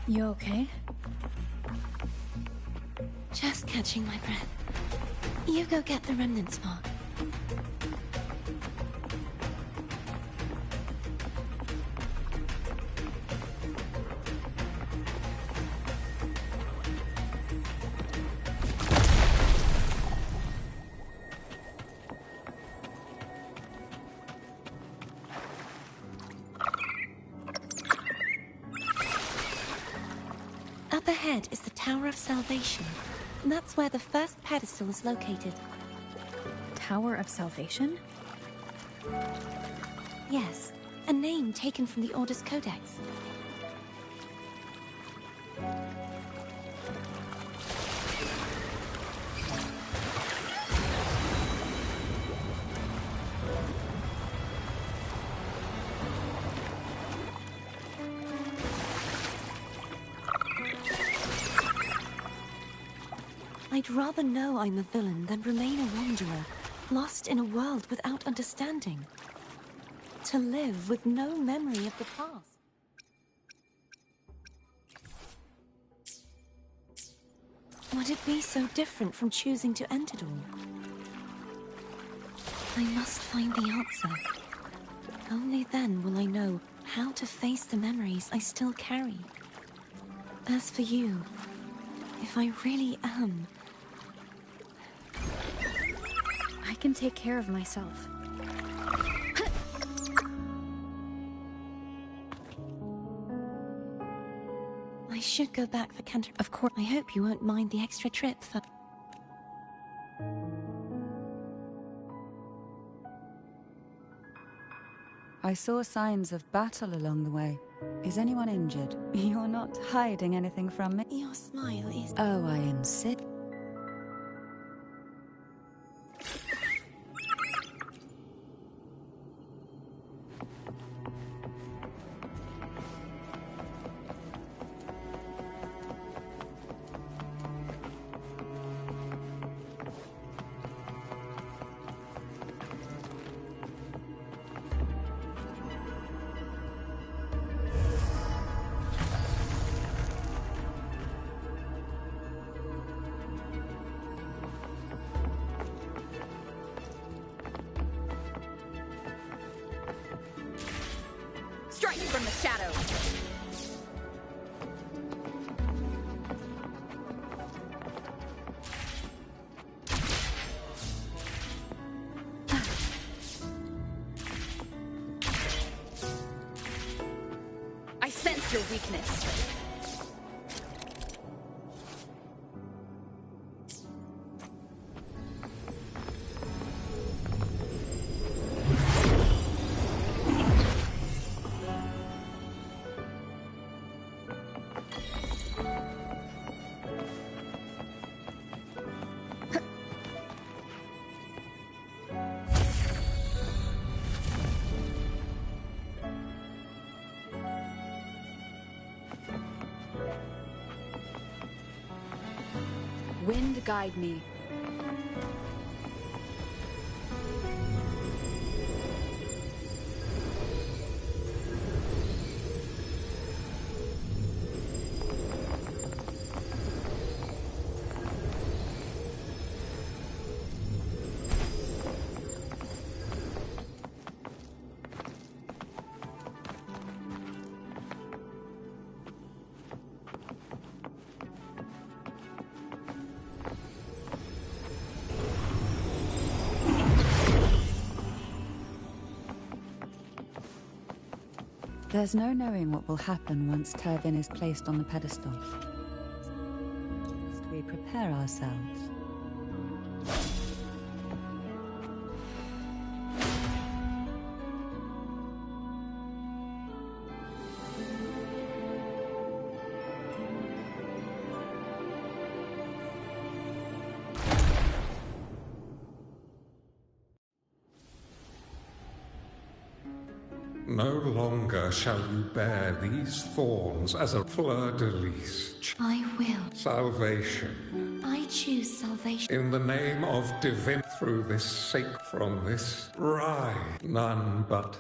You okay? Just catching my breath. You go get the remnant spark. Up ahead is the Tower of Salvation. That's where the first pedestal is located. Tower of Salvation? Yes, a name taken from the Order's Codex. I'd rather know I'm a villain than remain a wanderer, lost in a world without understanding. To live with no memory of the past. Would it be so different from choosing to end it all? I must find the answer. Only then will I know how to face the memories I still carry. As for you, if I really am... I can take care of myself. I should go back for Canter. Of course. I hope you won't mind the extra trip for... I saw signs of battle along the way. Is anyone injured? You're not hiding anything from me. Your smile is... Oh, I insist. Strike from the shadows. I sense your weakness. Wind guide me. There's no knowing what will happen once Turvin is placed on the pedestal. Must we prepare ourselves? No longer shall you bear these thorns as a fleur-de-lis. I will. Salvation. I choose salvation. In the name of divine, through this sake from this bride, none but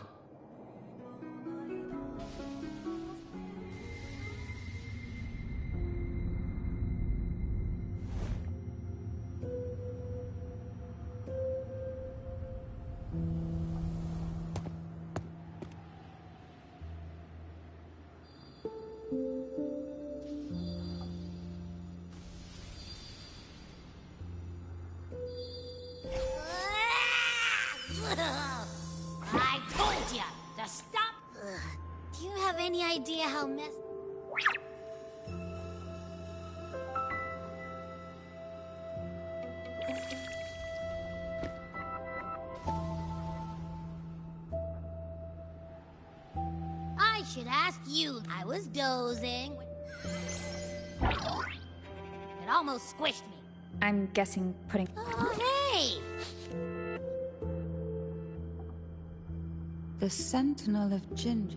I told ya to stop. Do you have any idea how mess? I should ask you. I was dozing. It almost squished me. I'm guessing putting... Oh, hey! The Sentinel of Ginger.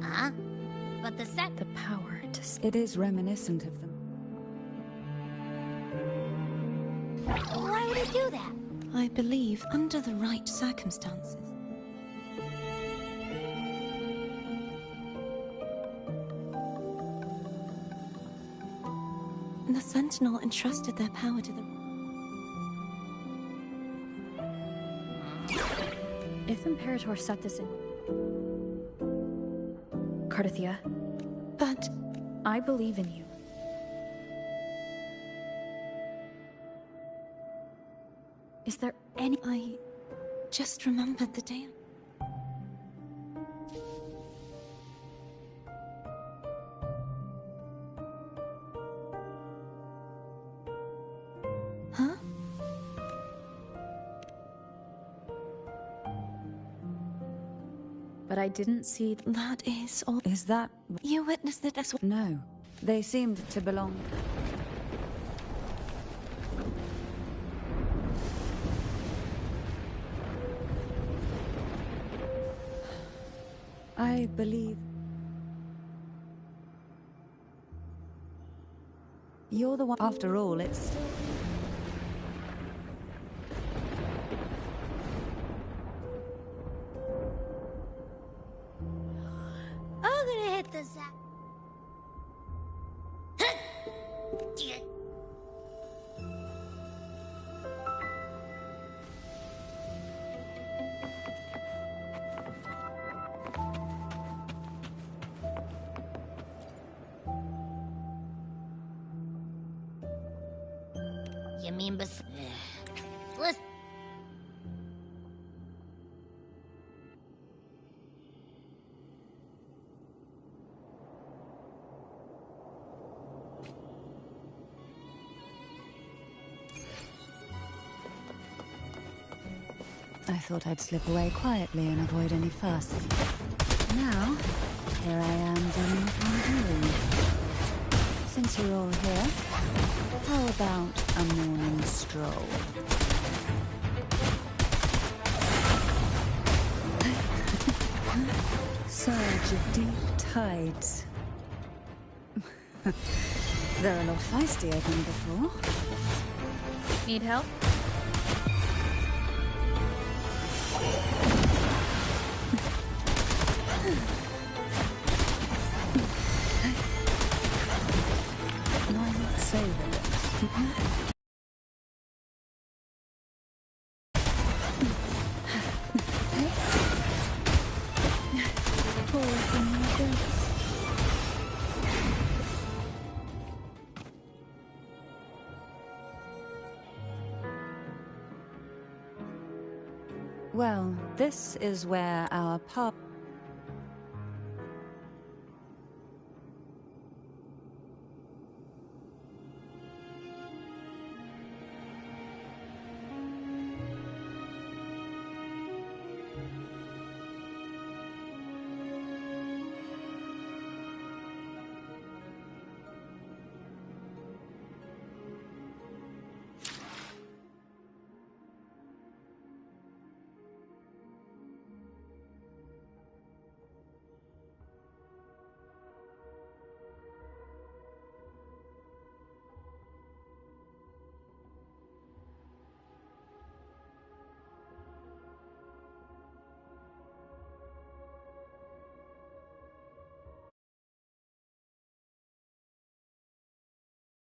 Huh? But the set... The power to... It is reminiscent of them. Why would it do that? I believe under the right circumstances. The Sentinel entrusted their power to them. If Imperator set this in... Cardathia. But... I believe in you. Is there any... I just remembered the day... Huh? But I didn't see... That is all... Is that... You witnessed it as well? No. They seemed to belong... I believe... You're the one... After all, it's... I'm gonna hit the sack. You mean Let's... I thought I'd slip away quietly and avoid any fuss. Now, here I am dimming from view. Since you're all here, how about a morning stroll? Surge of deep tides. They're a lot feistier than before. Need help? Why not savor it? Pour from my depths. Well, this is where our pub